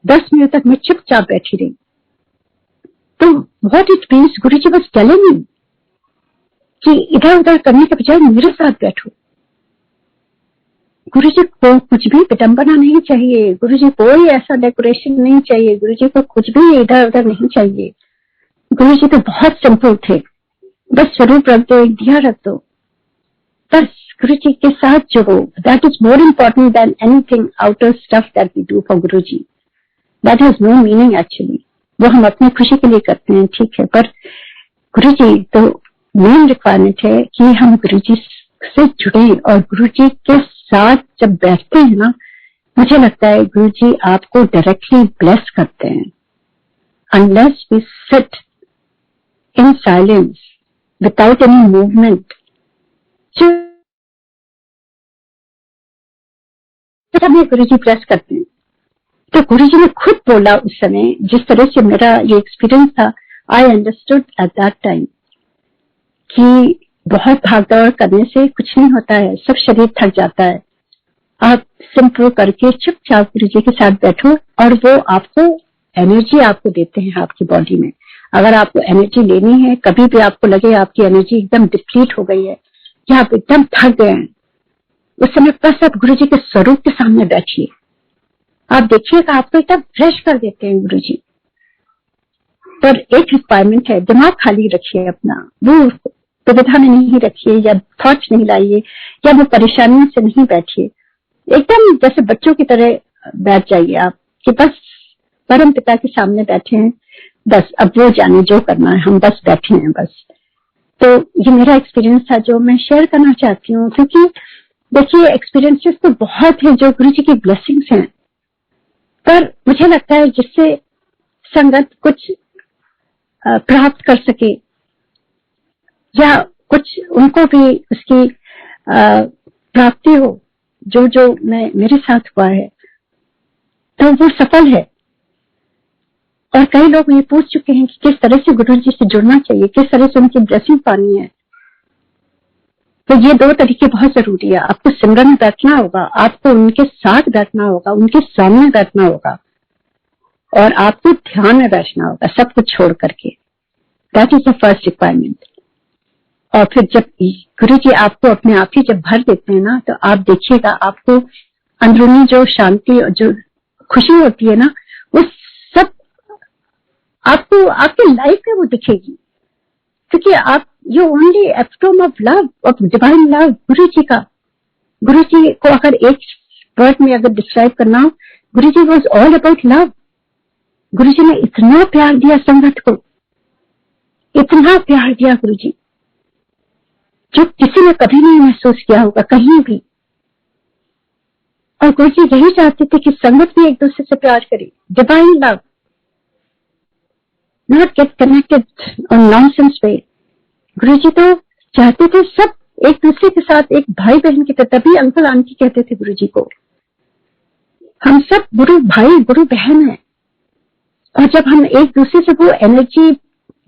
10 मिनट तक मैं चुपचाप बैठी रही। तो what it means, Guruji was telling me कि इधर उधर करने के बजाय मेरे साथ बैठो। गुरुजी को कुछ भी विडंबना नहीं चाहिए, गुरुजी कोई ऐसा डेकोरेशन नहीं चाहिए, गुरुजी को कुछ भी इधर उधर नहीं चाहिए। गुरुजी तो बहुत सिंपल थे, बस स्वरूप रख दो, एक दिया रख दो, बस गुरुजी के साथ जुड़ो। That is more important than anything outer stuff that we do for Guruji. That has no meaning actually. वो हम अपनी खुशी के लिए करते हैं, ठीक है, पर गुरुजी तो मेन रिक्वायरमेंट है कि हम गुरुजी से जुड़े। और गुरुजी के साथ जब बैठते हैं ना, मुझे लगता है गुरुजी आपको डायरेक्टली ब्लेस करते हैं। Unless we sit in silence without any movement, हमें गुरुजी ब्लेस करते हैं। तो गुरुजी ने खुद बोला उस समय, जिस तरह से मेरा ये एक्सपीरियंस था, I understood at that time कि बहुत भागदौड़ करने से कुछ नहीं होता है, सब शरीर थक जाता है। आप सिंपल करके चुपचाप गुरुजी के साथ बैठो और वो आपको एनर्जी आपको देते हैं आपकी बॉडी में। अगर आपको एनर्जी लेनी है, कभी भी आपको लगे आपकी एनर्जी एकदम डिप्लीट हो गई है या आप एकदम थक गए हैं, उस समय बस आप गुरुजी के स्वरूप के सामने बैठिए। आप देखिएगा आपको एकदम फ्रेश कर देते हैं गुरुजी। पर एक रिक्वायरमेंट है, दिमाग खाली रखिए अपना, वो दुविधा में नहीं रखिए, या थॉट्स नहीं लाइए, या वो परेशानियों से नहीं बैठिए। एकदम जैसे बच्चों की तरह बैठ जाइए आप कि बस परम पिता के सामने बैठे हैं, बस अब वो जाने जो करना है, हम बस बैठे हैं बस। तो ये मेरा एक्सपीरियंस था जो मैं शेयर करना चाहती हूँ, क्योंकि देखिए एक्सपीरियंसेस तो बहुत है जो गुरुजी की ब्लेसिंग्स हैं, पर मुझे लगता है जिससे संगत कुछ प्राप्त कर सके या कुछ उनको भी उसकी प्राप्ति हो, जो मेरे साथ हुआ है, तो वो सफल है। और कई लोग ये पूछ चुके हैं कि किस तरह से गुरु जी से जुड़ना चाहिए, किस तरह से उनकी ब्लेसिंग पानी है। तो ये 2 तरीके बहुत जरूरी है। आपको सिमरन में बैठना होगा, आपको उनके साथ बैठना होगा, उनके सामने बैठना होगा, और आपको ध्यान में बैठना होगा, सब कुछ छोड़ करके। That is the first requirement. और फिर जब गुरु जी आपको अपने आप ही जब भर देते हैं ना, तो आप देखिएगा आपको अंदरूनी जो शांति और जो खुशी होती है ना, वो सब आपको आपकी लाइफ में वो दिखेगी, क्योंकि आप you only epitome of love, of divine love. गुरु जी का, गुरु जी को अगर एक वर्ड में अगर डिस्क्राइब करना हो, गुरु जी वॉज ऑल अबाउट लव। गुरु जी ने इतना प्यार दिया संगत को, इतना प्यार दिया गुरु जी, जो किसी ने कभी नहीं महसूस किया होगा कहीं भी। और गुरु जी यही चाहते थे कि संगत भी एक दूसरे से प्यार करे, divine love, not get connected on nonsense वे। गुरु जी तो चाहते थे सब एक दूसरे के साथ एक भाई बहन की तरह। तभी अंकल आंटी कहते थे गुरु जी को, हम सब गुरु भाई गुरु बहन हैं। और जब हम एक दूसरे से वो एनर्जी,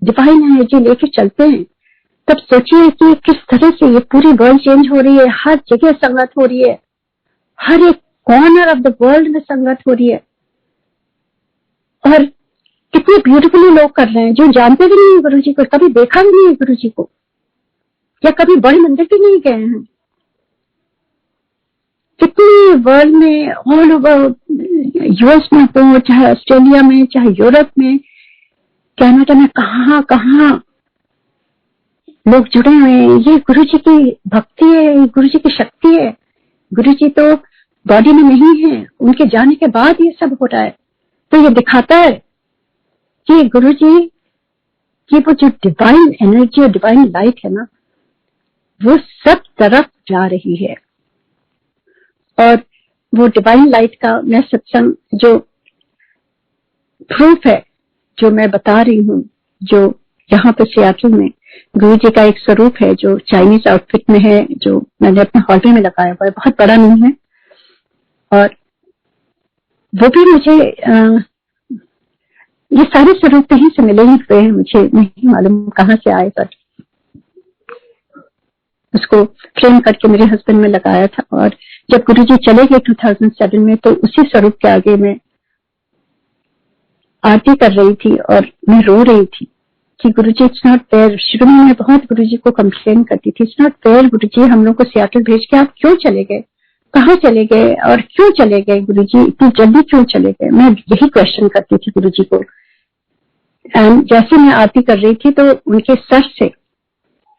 डिवाइन एनर्जी लेके चलते हैं, तब सोचिए कि किस तरह से ये पूरी वर्ल्ड चेंज हो रही है। हर जगह संगत हो रही है, हर एक कॉर्नर ऑफ द वर्ल्ड में संगत हो रही है, और कितने ब्यूटीफुली लोग कर रहे हैं जो जानते भी नहीं है गुरु जी को, कभी देखा भी नहीं है गुरु जी को, या कभी बड़े मंदिर भी नहीं गए हैं। कितनी वर्ल्ड में, ऑल ओवर यूएस में हो, चाहे ऑस्ट्रेलिया में, चाहे यूरोप में, कनाडा में, कहाँ कहाँ लोग जुड़े हुए हैं। ये गुरु जी की भक्ति है, ये गुरु जी की शक्ति है। गुरु जी तो बॉडी में नहीं है, उनके जाने के बाद ये सब हो रहा है। तो ये दिखाता है कि गुरु जी की वो जो डिवाइन एनर्जी और डिवाइन लाइट है ना, वो सब तरफ जा रही है। और वो डिवाइन लाइट का मैं सत्संग जो प्रूफ है, जो मैं बता रही हूँ, जो यहाँ पे सियाटल में गुरु जी का एक स्वरूप है जो चाइनीज आउटफिट में है, जो मैंने अपने हॉलवे में लगाया हुआ है, बहुत बड़ा नहीं है। और वो भी मुझे ये सारे स्वरूप कहीं से मिले ही हुए हैं, मुझे नहीं मालूम कहाँ से आए, पर उसको फ्रेम करके मेरे हस्बैंड ने लगाया था। और जब गुरु जी चले गए 2007 में, तो उसी स्वरूप के आगे मैं आरती कर रही थी और मैं रो रही थी कि गुरु जी इट्स नॉट फेयर। शुरू में मैं बहुत गुरु जी को कंप्लेन करती थी, इट्स नॉट फेयर गुरु जी, हम लोग को सियाटल भेज के आप क्यों चले गए, कहाँ चले गए और क्यों चले गए गुरु जी, इतनी जल्दी क्यों चले गए। मैं यही क्वेश्चन करती थी गुरु जी को। एंड जैसे मैं आरती कर रही थी तो उनके सर से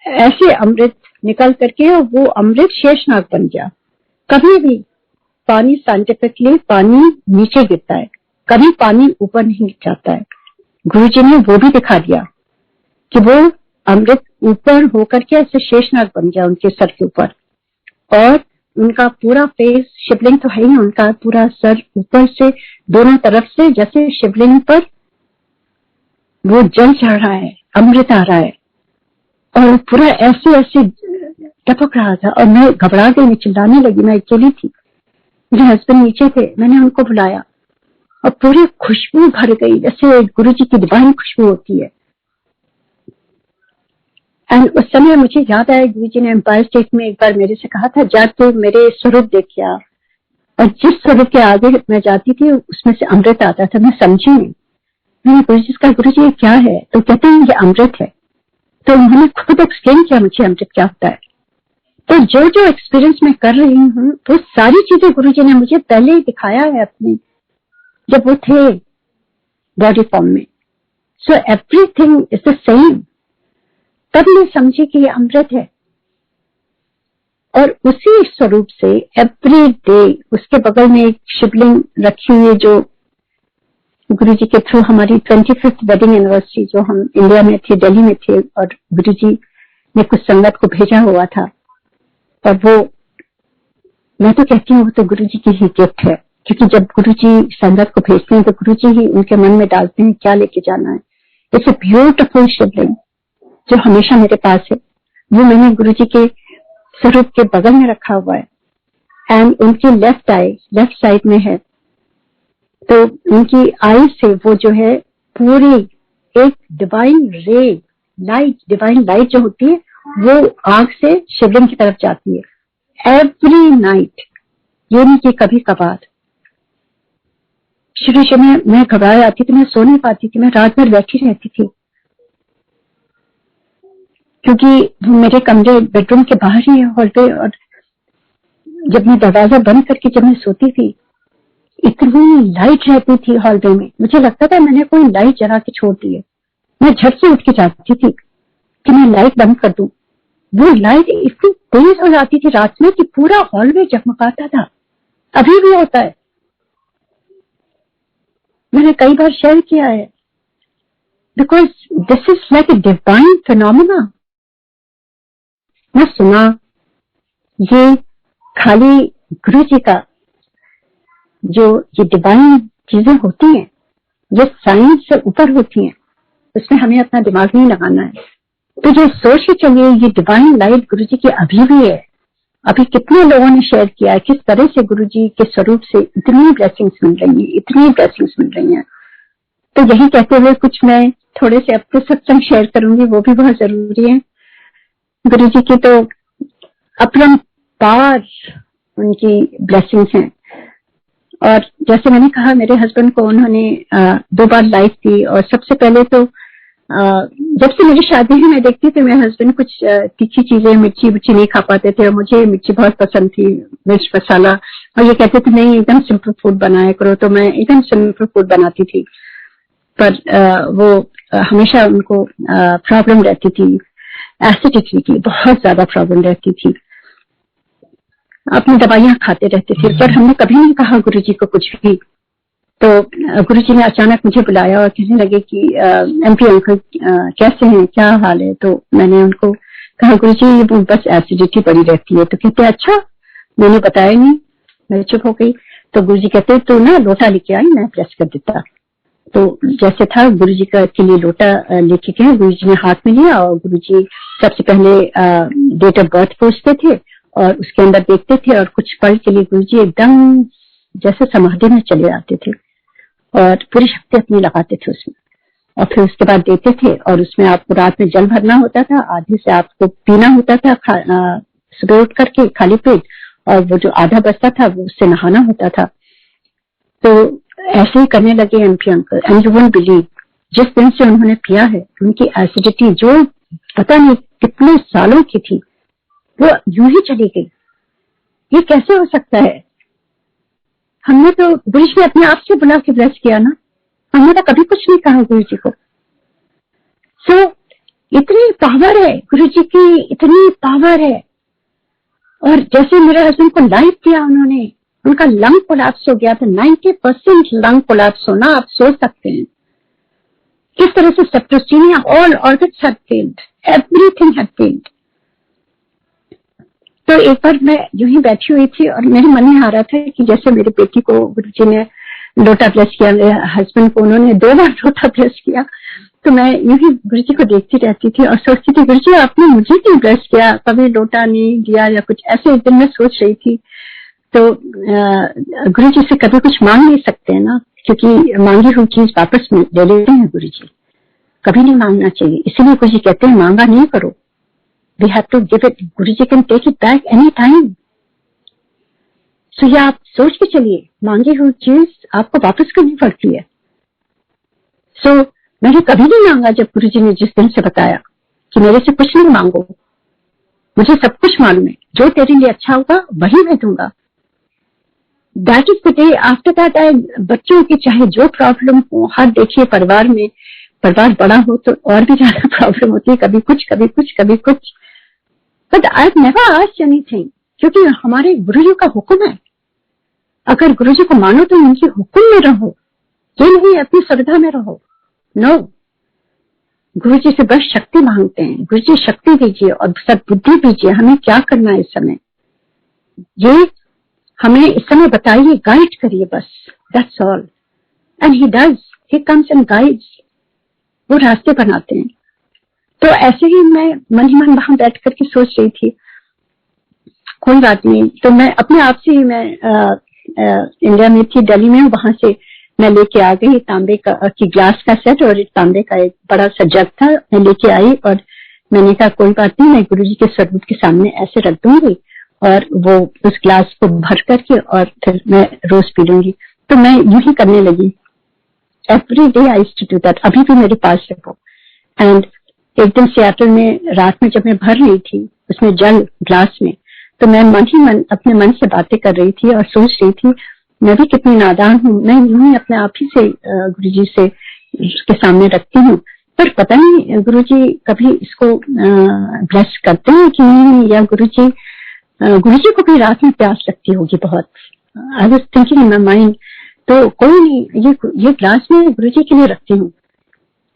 ऐसे अमृत निकल करके, और वो अमृत शेषनाग बन गया। कभी भी पानी, साइंटिफिकली पानी नीचे गिरता है, कभी पानी ऊपर नहीं जाता है। गुरु जी ने वो भी दिखा दिया कि वो अमृत ऊपर होकर के ऐसे शेषनाग बन गया उनके सर के ऊपर। और उनका पूरा फेस, शिवलिंग तो है ही, उनका पूरा सर ऊपर से दोनों तरफ से जैसे शिवलिंग पर वो जल चढ़ रहा है, अमृत आ रहा है, और पूरा ऐसे ऐसे टपक रहा था। और मैं घबरा गई, मैं चिल्लाने लगी, मैं अकेली थी, मेरे हस्बैंड नीचे थे, मैंने उनको बुलाया और पूरी खुशबू भर गई जैसे गुरु जी की डिवाइन खुशबू होती है। एंड उस समय मुझे याद आया, गुरु जी ने एम्पायर स्टेट में एक बार मेरे से कहा था, जा तो मेरे स्वरूप देख आ। और जिस स्वरूप के आगे मैं जाती थी उसमें से अमृत आता था, मैं समझी नहीं। मैंने गुरु जी का, गुरु जी ये क्या है? तो कहते हैं ये अमृत है। तो उन्होंने खुद एक्सप्लेन किया मुझे अमृत क्या होता है। तो जो जो एक्सपीरियंस मैं कर रही हूँ वो सारी चीजें गुरु जी ने मुझे पहले ही दिखाया है अपने, जब वो थे बॉडी फॉर्म में। So everything is the same. तब मैं समझी कि ये अमृत है। और उसी स्वरूप से एवरी डे उसके बगल में एक शिवलिंग रखी हुई है, जो गुरु जी के थ्रू हमारी 25th वेडिंग एनिवर्सरी, जो हम इंडिया में थे, दिल्ली में थे, और गुरु जी ने कुछ संगत को भेजा हुआ था। और वो, मैं तो कहती हूँ वो तो गुरु जी की ही गिफ्ट है, क्योंकि जब गुरु जी संगत को भेजते हैं तो गुरु जी ही उनके मन में डालते हैं क्या लेके जाना है। इट्स अ ब्यूटीफुल शिवलिंग जो हमेशा मेरे पास है, वो मैंने गुरु जी के स्वरूप के बगल में रखा हुआ है। एंड उनकी लेफ्ट साइड में है, तो उनकी आई से वो जो है पूरी एक डिवाइन रे लाइट, डिवाइन लाइट जो होती है वो आग से शिवलिंग की तरफ जाती है एवरी नाइट। ये नहीं कि कभी कभार। शुरू में मैं घबरा जाती थी, मैं सो नहीं पाती थी, मैं रात भर बैठी रहती थी, क्योंकि मेरे कमरे बेडरूम के बाहर ही है हॉल पे, और जब मैं दरवाजा बंद करके जब मैं सोती थी इतनी लाइट रहती थी हॉलवे में, मुझे लगता था मैंने कोई लाइट जला के छोड़ दी है। मैं झट से उठ के जाती थी कि मैं लाइट बंद कर दूं। वो लाइट इतनी तेज हो जाती थी रात में कि पूरा हॉलवे जगमगाता था। अभी भी होता है, मैंने कई बार शेयर किया है, because this is like a divine phenomena. मैं सुना ये खाली गुरु जी का जो ये डिवाइन चीजें होती हैं, ये साइंस से ऊपर होती हैं, उसमें हमें अपना दिमाग नहीं लगाना है। तो जो सोच के चलिए ये डिवाइन लाइट गुरु जी की अभी भी है। अभी कितने लोगों ने शेयर किया है किस तरह से गुरु जी के स्वरूप से इतनी ब्लेसिंग्स मिल रही है, इतनी ब्लेसिंग्स मिल रही हैं। तो यही कहते हुए कुछ मैं थोड़े से अपने सत्संग शेयर करूंगी, वो भी बहुत जरूरी है। गुरु जी की तो अपरंपार उनकी ब्लेसिंग्स हैं। और जैसे मैंने कहा, मेरे हस्बैंड को उन्होंने 2 बार लाइफ दी, और सबसे पहले तो जब से मेरी शादी हुई मैं देखती थी मेरे हस्बैंड कुछ तीखी चीजें, मिर्ची नहीं खा पाते थे, और मुझे मिर्ची बहुत पसंद थी, मिर्च मसाला, और ये कहते थे नहीं एकदम सिंपल फूड बनाया करो, तो मैं एकदम सिंपल फूड बनाती थी। पर वो हमेशा उनको प्रॉब्लम रहती थी, एसिडिटी की बहुत ज्यादा प्रॉब्लम रहती थी, अपनी दवाइयां खाते रहते थे। पर हमने कभी नहीं कहा गुरुजी को कुछ भी। तो गुरुजी ने अचानक मुझे बुलाया और कहने लगे कि एमपी अंकल कैसे हैं, क्या हाल है। तो मैंने उनको कहा गुरुजी बस एसिडिटी पड़ी रहती है। तो कहते अच्छा, मैंने बताया नहीं, मैं चुप हो गई। तो गुरुजी कहते तो ना लोटा लेके आई, मैं प्रेस कर देता। तो जैसे था गुरुजी का के लिए लोटा लेके गए, गुरुजी ने हाथ में लिया, और गुरुजी सबसे पहले डेट ऑफ बर्थ पूछते थे और उसके अंदर देखते थे, और कुछ पल के लिए गुरुजी एकदम जैसे समाधि में चले जाते थे और पूरी शक्ति अपनी लगाते थे उसमें, और फिर उसके बाद देते थे। और उसमें आपको रात में जल भरना होता था, आधे से आपको पीना होता था सुबह उठ करके खाली पेट, और वो जो आधा बचता था वो उससे नहाना होता था। तो ऐसे ही करने लगे MP uncle, and you won't believe, जिस दिन से उन्होंने पिया है उनकी एसिडिटी जो पता नहीं कितने सालों की थी वो यूं ही चली गई। ये कैसे हो सकता है? हमने तो गुरु जी ने अपने आप से बुला के ब्लेस किया ना, हमने तो कभी कुछ नहीं कहा गुरु जी को। सो इतनी पावर है गुरु जी की, इतनी पावर है। और जैसे मेरे हस्बैंड को लाइफ दिया उन्होंने, उनका लंग कोलैप्स हो गया था, 90% लंग कोलैप्स होना, आप सोच सकते हैं किस तरह से septicaemia, all organs had failed, everything had failed. तो एक बार मैं यूं ही बैठी हुई थी और मेरे मन में आ रहा था कि जैसे मेरी बेटी को गुरुजी ने लोटा ब्लेस किया, मेरे हस्बैंड को उन्होंने 2 बार लोटा ब्लेस किया, तो मैं यूं ही गुरुजी को देखती रहती थी और सोचती थी गुरुजी आपने मुझे क्यों ब्लेस किया, कभी लोटा नहीं दिया या कुछ ऐसे। एक दिन मैं सोच रही थी, तो गुरुजी से कभी कुछ मांग नहीं सकते हैं ना, क्योंकि मांगी हुई चीज वापस ले लेते हैं गुरुजी, कभी नहीं मांगना चाहिए। इसीलिए गुरुजी कहते हैं मांगा नहीं करो, we have to give it, Guruji can take it back any time। so ये आप सोच के चलिए, मांगी हुई चीज आपको वापस करनी पड़ती है। so मैंने कभी नहीं मांगा, जब गुरुजी ने जिस दिन से बताया कि मेरे से कुछ नहीं मांगो, मुझे सब कुछ मालूम है, जो तेरे लिए अच्छा होगा वही मैं दूंगा। That is the day after that बच्चों की चाहे जो प्रॉब्लम हो, हर देखिए परिवार में, परिवार बड़ा हो तो और भी ज्यादा प्रॉब्लम होती है, कभी कुछ कभी कुछ कभी कुछ, but I have never asked anything, क्योंकि हमारे गुरुजी का हुक्म है। अगर गुरुजी को मानो तो उनके हुक्म में रहो, ये नहीं अपनी श्रद्धा में रहो। नो, गुरुजी से बस शक्ति मांगते हैं, गुरुजी शक्ति दीजिए और सद्बुद्धि दीजिए, हमें क्या करना है इस समय, ये हमें इस समय बताइए, गाइड करिए, बस that's all. And he does, he comes and guides, वो रास्ते बनाते हैं। तो ऐसे ही मैं मन ही मन वहां बैठ करके सोच रही थी, कोई बात नहीं। तो मैं अपने आप से ही, मैं इंडिया में थी, दिल्ली में, वहां से मैं लेके आ गई तांबे की ग्लास का सेट और तांबे का एक बड़ा सा जग था, मैं लेके आई और मैंने कहा कोई बात नहीं, मैं गुरुजी के स्वरूप के सामने ऐसे रख दूंगी और वो उस ग्लास को भर करके और फिर मैं रोज पी लूंगी। तो मैं यूं ही करने लगी, every day I used to do that. अभी भी मेरे पास है वो। एंड एक दिन सियाटल में रात में जब मैं भर रही थी उसमें जल ग्लास में, तो मैं मन ही मन अपने मन से बातें कर रही थी और सोच रही थी मैं भी कितनी नादान हूँ, मैं यूं ही अपने आप ही से गुरुजी से उसके सामने रखती हूँ, पर पता नहीं गुरुजी कभी इसको ब्लेस करते हैं कि नहीं, या गुरुजी को भी रात में प्यास लगती होगी बहुत। I was thinking in my mind, तो कोई नहीं, ये ग्लास में गुरुजी के लिए रखती हूँ।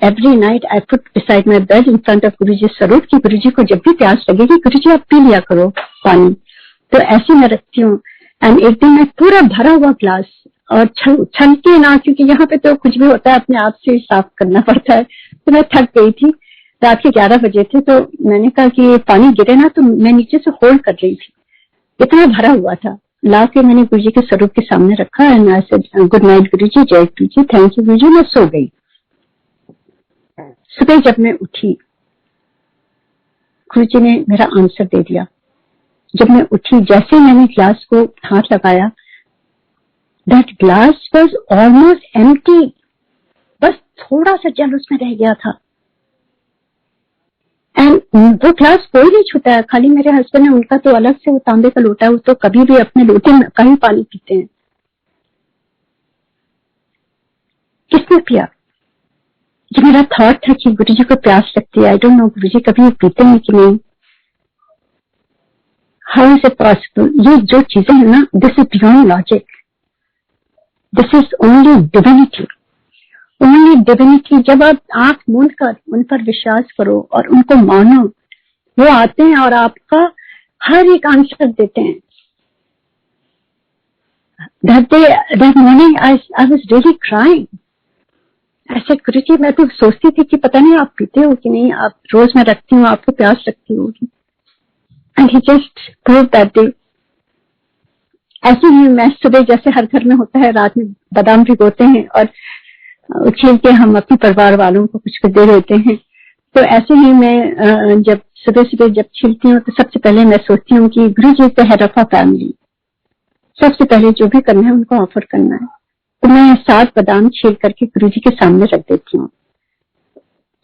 Every night I put beside my bed in front of Guruji स्वरूप की गुरुजी को जब भी प्यास लगेगी गुरुजी आप पी लिया करो पानी। तो ऐसे मैं रखती हूँ। एंड एक दिन मैं पूरा भरा हुआ ग्लास और छलके ना, क्योंकि यहाँ पे तो कुछ भी होता है अपने आप से साफ करना पड़ता है। तो मैं थक गई थी, रात के 11 बजे थे, तो मैंने कहा कि पानी गिरे ना, तो मैं नीचे से होल्ड कर रही थी, इतना भरा हुआ था। ला के मैंने गुरुजी के स्वरूप के सामने रखा and I said good night Guruji, जय गुरुजी, थैंक यू गुरुजी। मैं सो गई। सुबह जब मैं उठी गुरुजी ने मेरा आंसर दे दिया। जब मैं उठी, जैसे मैंने ग्लास को हाथ लगाया, that glass was almost empty, बस थोड़ा सा जल उसमें रह गया था। एंड वो ग्लास कोई नहीं छूता है, खाली मेरे हस्बैंड है, उनका तो अलग से वो तांबे का लोटा है, वो तो कभी भी अपने लोटे में का ही पानी पीते हैं। किसने पिया? ये मेरा थॉट था कि गुरुजी को प्यास लगती है। आई डोंट नो गुरुजी कभी पीते हैं कि नहीं। How is it possible? ये जो चीजें है ना, this is beyond logic, this is only divinity, only divinity. जब आप आंख मूंद कर उन पर विश्वास करो और उनको मानो, वो आते हैं और आपका हर एक आंसर देते हैं। That morning I was really crying. ऐसे गुरुजी, मैं तो सोचती थी कि पता नहीं आप पीते हो कि नहीं, आप रोज मैं रखती हूँ, आपको प्यास लगती होगी। And he just proved that day. ऐसे ही मैं सुबह जैसे हर घर में होता है, रात में बादाम भिगोते हैं और छील के हम अपने परिवार वालों को कुछ दे देते हैं। तो ऐसे ही मैं जब सुबह जब छीलती हूँ तो सबसे पहले मैं सोचती हूँ कि Guruji is the head of our family, सबसे पहले जो भी करना है उनको ऑफर करना है। तो मैं 7 बादाम छील करके गुरुजी के सामने रख देती हूँ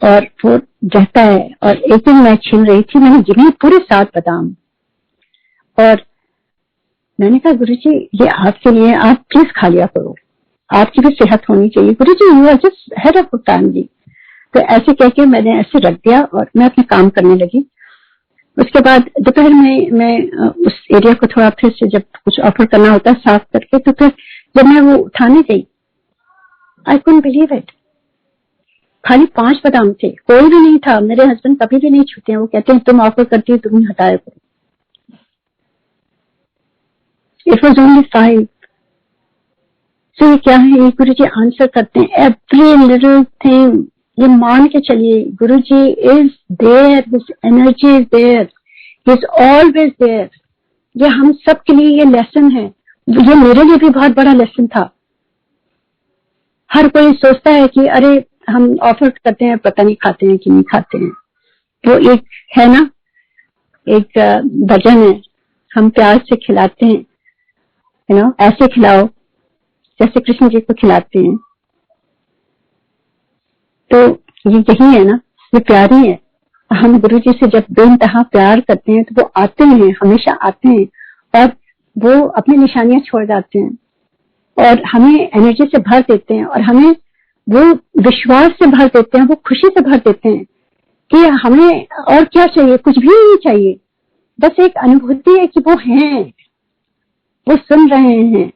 और वो रहता है। और एक दिन मैं छील रही थी, मैंने गिने पूरे 7 बादाम और मैंने कहा गुरुजी ये आपके लिए, आप प्लीज खा लिया करो, आपकी भी सेहत होनी चाहिए Guruji, you are just head of family. तो ऐसे कह के मैंने ऐसे रख दिया और मैं अपने काम करने लगी। उसके बाद दोपहर में मैं उस एरिया को थोड़ा फिर से जब कुछ ऑफर करना होता है साफ करके, तो फिर जब मैं वो उठाने गई, आई कुडंट बिलीव इट, खाली 5 बादाम थे, कोई भी नहीं था। मेरे हस्बैंड कभी भी नहीं छूते हैं, वो कहते हैं तुम ऑफर करती हो, तुम ही हटाया करो। It was only 5। तो ये क्या है, ये गुरुजी आंसर करते हैं एवरी लिटिल थिंग। ये मान के चलिए Guruji is there, this energy is there, he is always there. ये हम सब के लिए ये लेसन है, ये मेरे लिए भी बहुत बड़ा लेसन था। हर कोई सोचता है कि अरे हम ऑफर करते हैं, पता नहीं खाते हैं कि नहीं खाते हैं। तो एक है ना, एक भजन है, हम प्यार से खिलाते हैं, ऐसे खिलाओ जैसे कृष्ण जी को खिलाते हैं। तो ये यही है ना, ये प्यार ही है। हम गुरुजी से जब बेइंतहा प्यार करते हैं तो वो आते हैं, हमेशा आते हैं और वो अपनी निशानियां छोड़ जाते हैं और हमें एनर्जी से भर देते हैं और हमें वो विश्वास से भर देते हैं, वो खुशी से भर देते हैं कि हमें और क्या चाहिए, कुछ भी नहीं चाहिए, बस एक अनुभूति है कि वो हैं, वो सुन रहे हैं,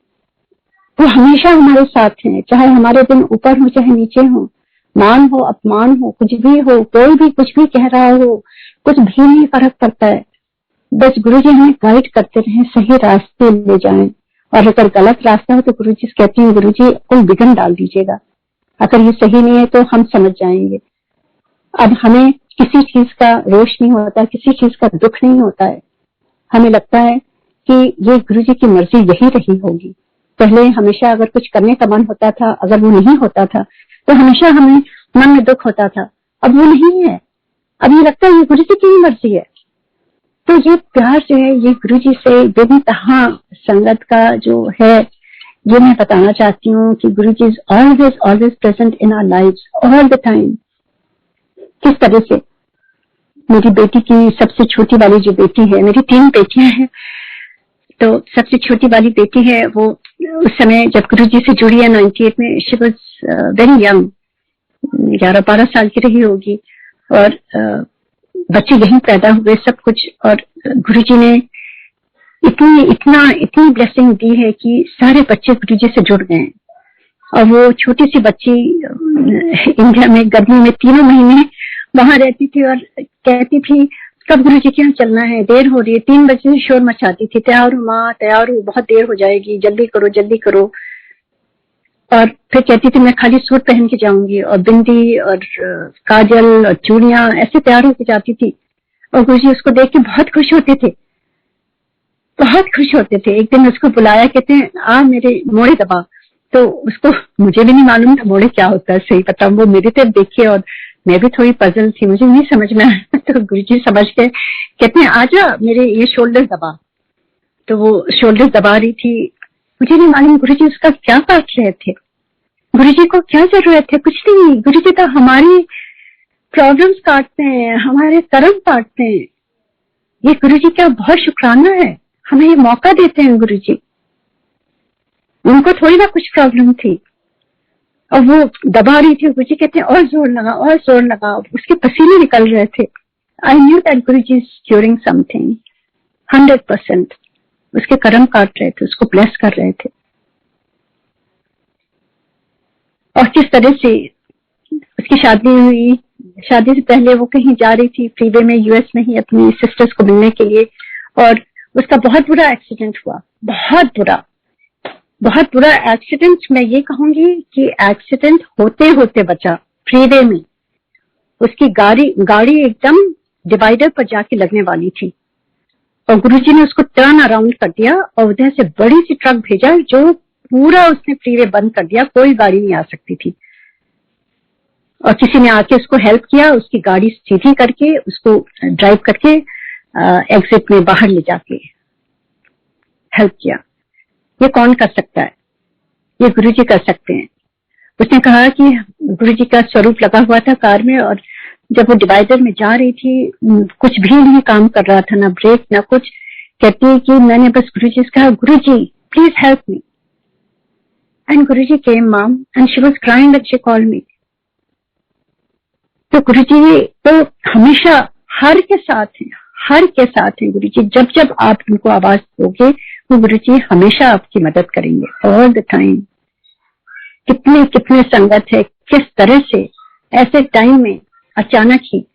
वो हमेशा हमारे साथ हैं, चाहे हमारे दिन ऊपर हो चाहे नीचे हो, मान हो अपमान हो, कुछ भी हो, कोई भी कुछ भी कह रहा हो, कुछ भी नहीं फर्क पड़ता है। बस गुरुजी हमें गाइड करते रहे, सही रास्ते ले जाएं। और अगर गलत रास्ता हो तो गुरुजी कहते हैं गुरुजी कोई विघ्न डाल दीजिएगा, अगर ये सही नहीं है तो हम समझ जाएंगे। अब हमें किसी चीज का रोष नहीं होता, किसी चीज का दुख नहीं होता है। हमें लगता है कि ये गुरुजी की मर्जी यही रही होगी, पहले हमेशा अगर कुछ करने का मन होता था, अगर वो नहीं होता था तो हमेशा हमें मन में दुख होता था। अब वो नहीं है, अब ये लगता है ये गुरु जी की ही मर्जी है। तो ये प्यार जो है ये गुरु जी से बेनतहा संगत का जो है, ये मैं बताना चाहती हूँ कि Guru ji is always always present in our lives all the time. किस तरह से मेरी बेटी की सबसे छोटी वाली जो बेटी है, मेरी 3 बेटियां हैं, तो सबसे छोटी वाली बेटी है वो उस समय जब गुरु जी से जुड़ी है 98 में, शी वाज वेरी यंग, 11-12 साल की रही होगी, और बच्चे यहीं पैदा हुए सब कुछ। और गुरु जी ने इतनी ब्लेसिंग दी है कि सारे बच्चे गुरु जी से जुड़ गए। और वो छोटी सी बच्ची इंडिया में गर्मी में 3 महीने वहां रहती थी और कहती थी कब गुरु जी के यहाँ चलना है, देर हो रही है। 3 बजे से शोर मचाती थी, तैयार हो माँ, तैयार हो, बहुत देर हो जाएगी, जल्दी करो जल्दी करो। और फिर कहती थी मैं खाली सूट पहन के जाऊंगी और बिंदी और काजल और चूड़ियां ऐसे तैयार होके जाती थी। और गुरु जी उसको देख के बहुत खुश होते थे, बहुत खुश होते थे। एक दिन उसको बुलाया, कहते हैं आ मेरे मोड़े दबा। तो उसको, मुझे भी नहीं मालूम था मोड़े क्या होता है, सही पता, वो मेरी तरफ देखिए और मैं भी थोड़ी पजल थी, मुझे नहीं समझ में आया। तो गुरु जी समझ के कहते हैं आजा मेरे ये शोल्डर दबा। तो वो शोल्डर दबा रही थी, मुझे नहीं मालूम गुरु जी उसका क्या काट रहे थे। गुरु जी को क्या जरूरत है, कुछ नहीं। गुरु जी तो हमारी प्रॉब्लम्स काटते हैं, हमारे कर्म काटते हैं। ये गुरु जी का बहुत शुक्राना है, हमें ये मौका देते हैं गुरु जी। उनको थोड़ी ना कुछ प्रॉब्लम थी और वो दबा रही थी। गुरु जी कहते हैं और जोर लगा, और जोर लगा। उसके पसीने निकल रहे थे। I knew that Guru ji is curing something 100%। उसके कर्म काट रहे थे, उसको ब्लेस कर रहे थे। और किस तरह से उसकी शादी हुई, शादी से पहले वो कहीं जा रही थी फ्रीवे में, यूएस में ही, अपनी सिस्टर्स को मिलने के लिए, और उसका बहुत बुरा एक्सीडेंट हुआ, बहुत बुरा एक्सीडेंट। मैं ये कहूंगी कि एक्सीडेंट होते होते बचा फ्रीवे में। उसकी गाड़ी एकदम डिवाइडर पर जाके लगने वाली थी और गुरुजी ने उसको टर्न अराउंड कर दिया और उधर से बड़ी सी ट्रक भेजा जो पूरा उसने फ्रीवे बंद कर दिया, कोई गाड़ी नहीं आ सकती थी। और किसी ने आके उसको हेल्प किया, उसकी गाड़ी सीधी करके उसको ड्राइव करके एग्जिट में बाहर ले जाके हेल्प किया। ये कौन कर सकता है? ये गुरुजी कर सकते हैं। उसने कहा कि गुरुजी का स्वरूप लगा हुआ था कार में, और जब वो डिवाइडर में जा रही थी, कुछ भी नहीं काम कर रहा था, ना ब्रेक ना कुछ। कहती है कि मैंने बस गुरुजी से कहा, Guruji please help me, and Guruji came mom and she was crying and she called me. तो गुरुजी तो हमेशा हर के साथ हैं गुरुजी। जब जब आप उनको आवाज दोगे वो गुरुजी हमेशा आपकी मदद करेंगे ऑल द टाइम। कितने संगत है, किस तरह से ऐसे टाइम में अचानक ही।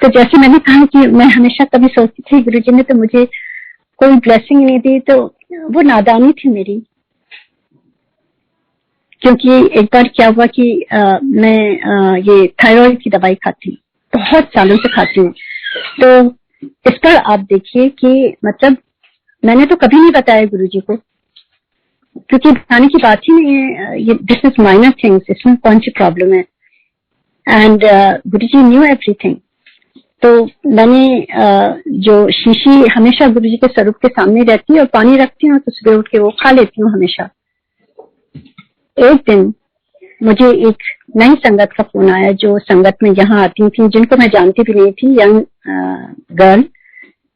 तो जैसे मैंने कहा कि मैं हमेशा कभी सोचती थी गुरुजी ने तो मुझे कोई ब्लेसिंग नहीं दी, तो वो नादानी थी मेरी। क्योंकि एक बार क्या हुआ कि मैं ये थायराइड की दवाई खाती हूँ, बहुत सालों से खाती हूँ। तो इस पर आप देखिए कि मतलब मैंने तो कभी नहीं बताया गुरुजी को, क्योंकि बताने की बात ही नहीं है। ये दिस इज माइनर थिंग्स, इसमें कौन सी प्रॉब्लम है। And Guruji new everything. तो मैंने जो शीशी हमेशा गुरुजी के स्वरूप के सामने रहती है और पानी रखती हूँ, तो सुबह उठ के वो खा लेती हूँ हमेशा। एक दिन मुझे एक नई संगत का फोन आया, जो संगत में यहाँ आती थी, जिनको मैं जानती भी नहीं थी, यंग गर्ल।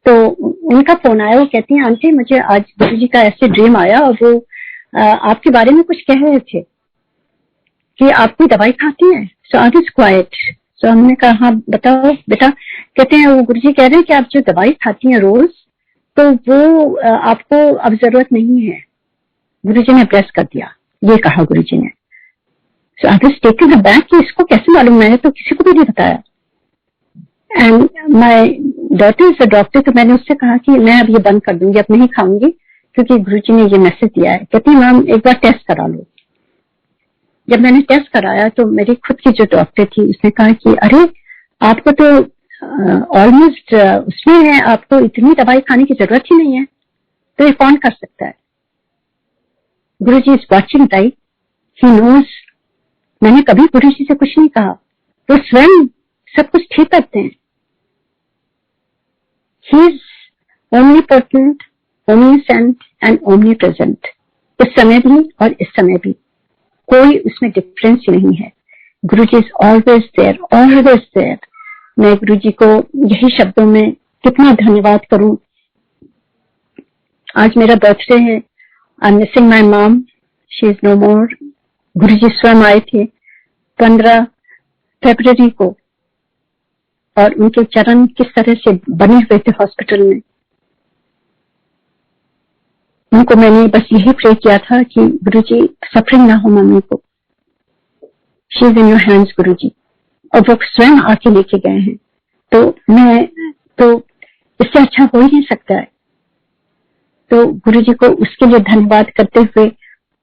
तो उनका फोन आया, वो कहती हैं आंटी मुझे आज गुरुजी का ऐसे ड्रीम आया और वो आपके बारे में कुछ कह रहे थे कि आप कोई दवाई खाती हैं। सो आई वाज क्वाइट। सो हमने कहा हाँ बताओ बेटा। कहते हैं वो गुरुजी कह रहे हैं कि आप जो दवाई खाती हैं रोज, तो वो आपको अब जरूरत नहीं है, गुरुजी ने ब्लेस कर दिया, ये कहा गुरुजी ने। सो आई वाज टेकन अबैक कि इसको कैसे मालूम, मैंने तो किसी को भी नहीं बताया। And my daughter is a doctor, तो मैंने उससे कहा कि मैं अब ये बंद कर दूंगी, अब नहीं खाऊंगी, क्योंकि गुरुजी ने ये मैसेज दिया है। कहती मैम एक बार टेस्ट करा लो। जब मैंने टेस्ट कराया तो मेरी खुद की जो डॉक्टर थी उसने कहा कि अरे आपको तो ऑलमोस्ट उसमें है, आपको इतनी दवाई खाने की जरूरत ही नहीं है, तो ये कौन कर सकता है। Guruji is watching, right? He knows. मैंने कभी गुरुजी से कुछ नहीं कहा, वो स्वयं सब कुछ ठीक करते हैं। He is omnipotent, omniscient and omni present, उस समय भी और इस समय भी, कोई उसमें डिफरेंस नहीं है। Guruji is always there, always there. मैं गुरुजी को यही शब्दों में कितना धन्यवाद करूं। आज मेरा बर्थडे है, I am missing my mom, she is no more. Guruji स्वयं आए थे 15 फरवरी को, और उनके चरण किस तरह से बने हुए थे हॉस्पिटल में। उनको मैंने बस यही प्रे किया था कि गुरुजी सफरिंग ना हो मम्मी को, she is in your hands Guruji, और वो स्वयं आके लेके गए हैं। तो मैं तो इससे अच्छा हो ही नहीं सकता है। तो गुरुजी को उसके लिए धन्यवाद करते हुए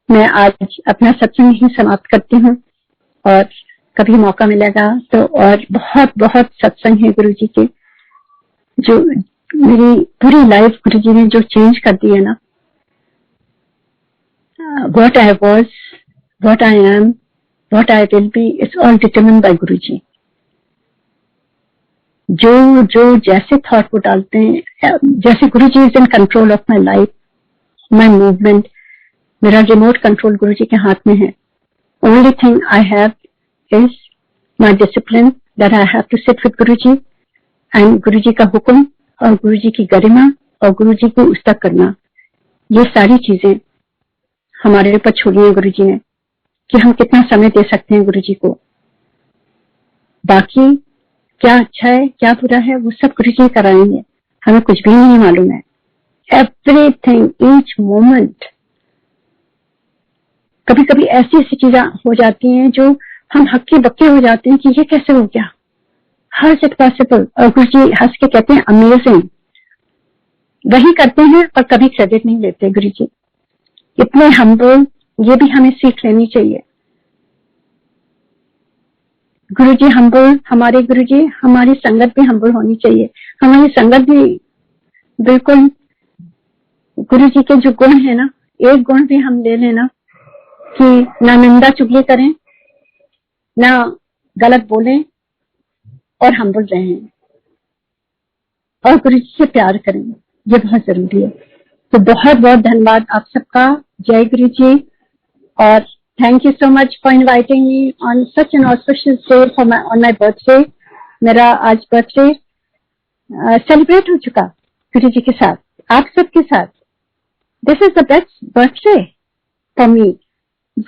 मैं आज अपना सत्संग ही समाप्त करती हूँ, और कभी मौका मिलेगा तो और बहुत बहुत सत्संग है गुरुजी के, जो मेरी पूरी लाइफ गुरुजी ने जो चेंज कर दी है ना। What I was, what I am, what I will be, it's all determined by Guruji. जो जैसे थॉट वो डालते हैं, जैसे Guruji is in control of my life, my movement, मेरा रिमोट कंट्रोल गुरुजी के हाथ में है। Only thing I have is my discipline, that I have to sit with Guruji, and Guruji का हुक्म और गुरुजी की गरिमा और गुरुजी को उस तक करना। ये सारी चीजें हमारे ऊपर छोड़ी है गुरुजी ने, कि हम कितना समय दे सकते हैं गुरुजी को। बाकी क्या अच्छा है क्या बुरा है वो सब गुरुजी कराएंगे, हमें कुछ भी नहीं मालूम है। Everything, each moment. कभी कभी ऐसी ऐसी चीजें हो जाती हैं जो हम हक्के बक्के हो जाते हैं कि ये कैसे हो गया, हाउ इज इट पॉसिबल, और गुरुजी हंस के कहते हैं अमेजिंग। वही करते हैं और कभी क्रेडिट नहीं लेते गुरुजी। इतने हम्बल, ये भी हमें सीख लेनी चाहिए। गुरुजी हम्बल, हमारे गुरुजी, हमारी संगत भी हम्बल होनी चाहिए। हमारी संगत भी बिल्कुल गुरुजी के जो गुण है ना, एक गुण भी हम ले लेना कि ना निंदा चुगली करें, ना गलत बोलें, और हम्बल रहें, और गुरुजी से प्यार करें, ये बहुत जरूरी है। तो बहुत बहुत धन्यवाद आप सबका। जय गुरुजी, और thank you so much for inviting me on such an auspicious day on my birthday. मेरा आज बर्थडे सेलिब्रेट हो चुका गुरुजी के साथ, आप सबके साथ। This is the best birthday for me.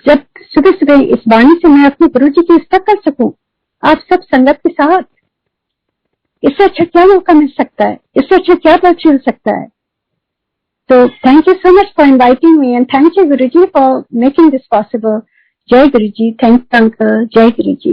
जब सुबह सुबह इस वाणी से मैं अपने गुरुजी की इज्जत कर सकूं आप सब संगत के साथ, इससे अच्छा क्या मौका मिल सकता है, इससे अच्छा क्या बर्थडे हो सकता है। So thank you so much for inviting me, and thank you Guruji for making this possible. Jai Guruji, thanks Uncle, Jai Guruji.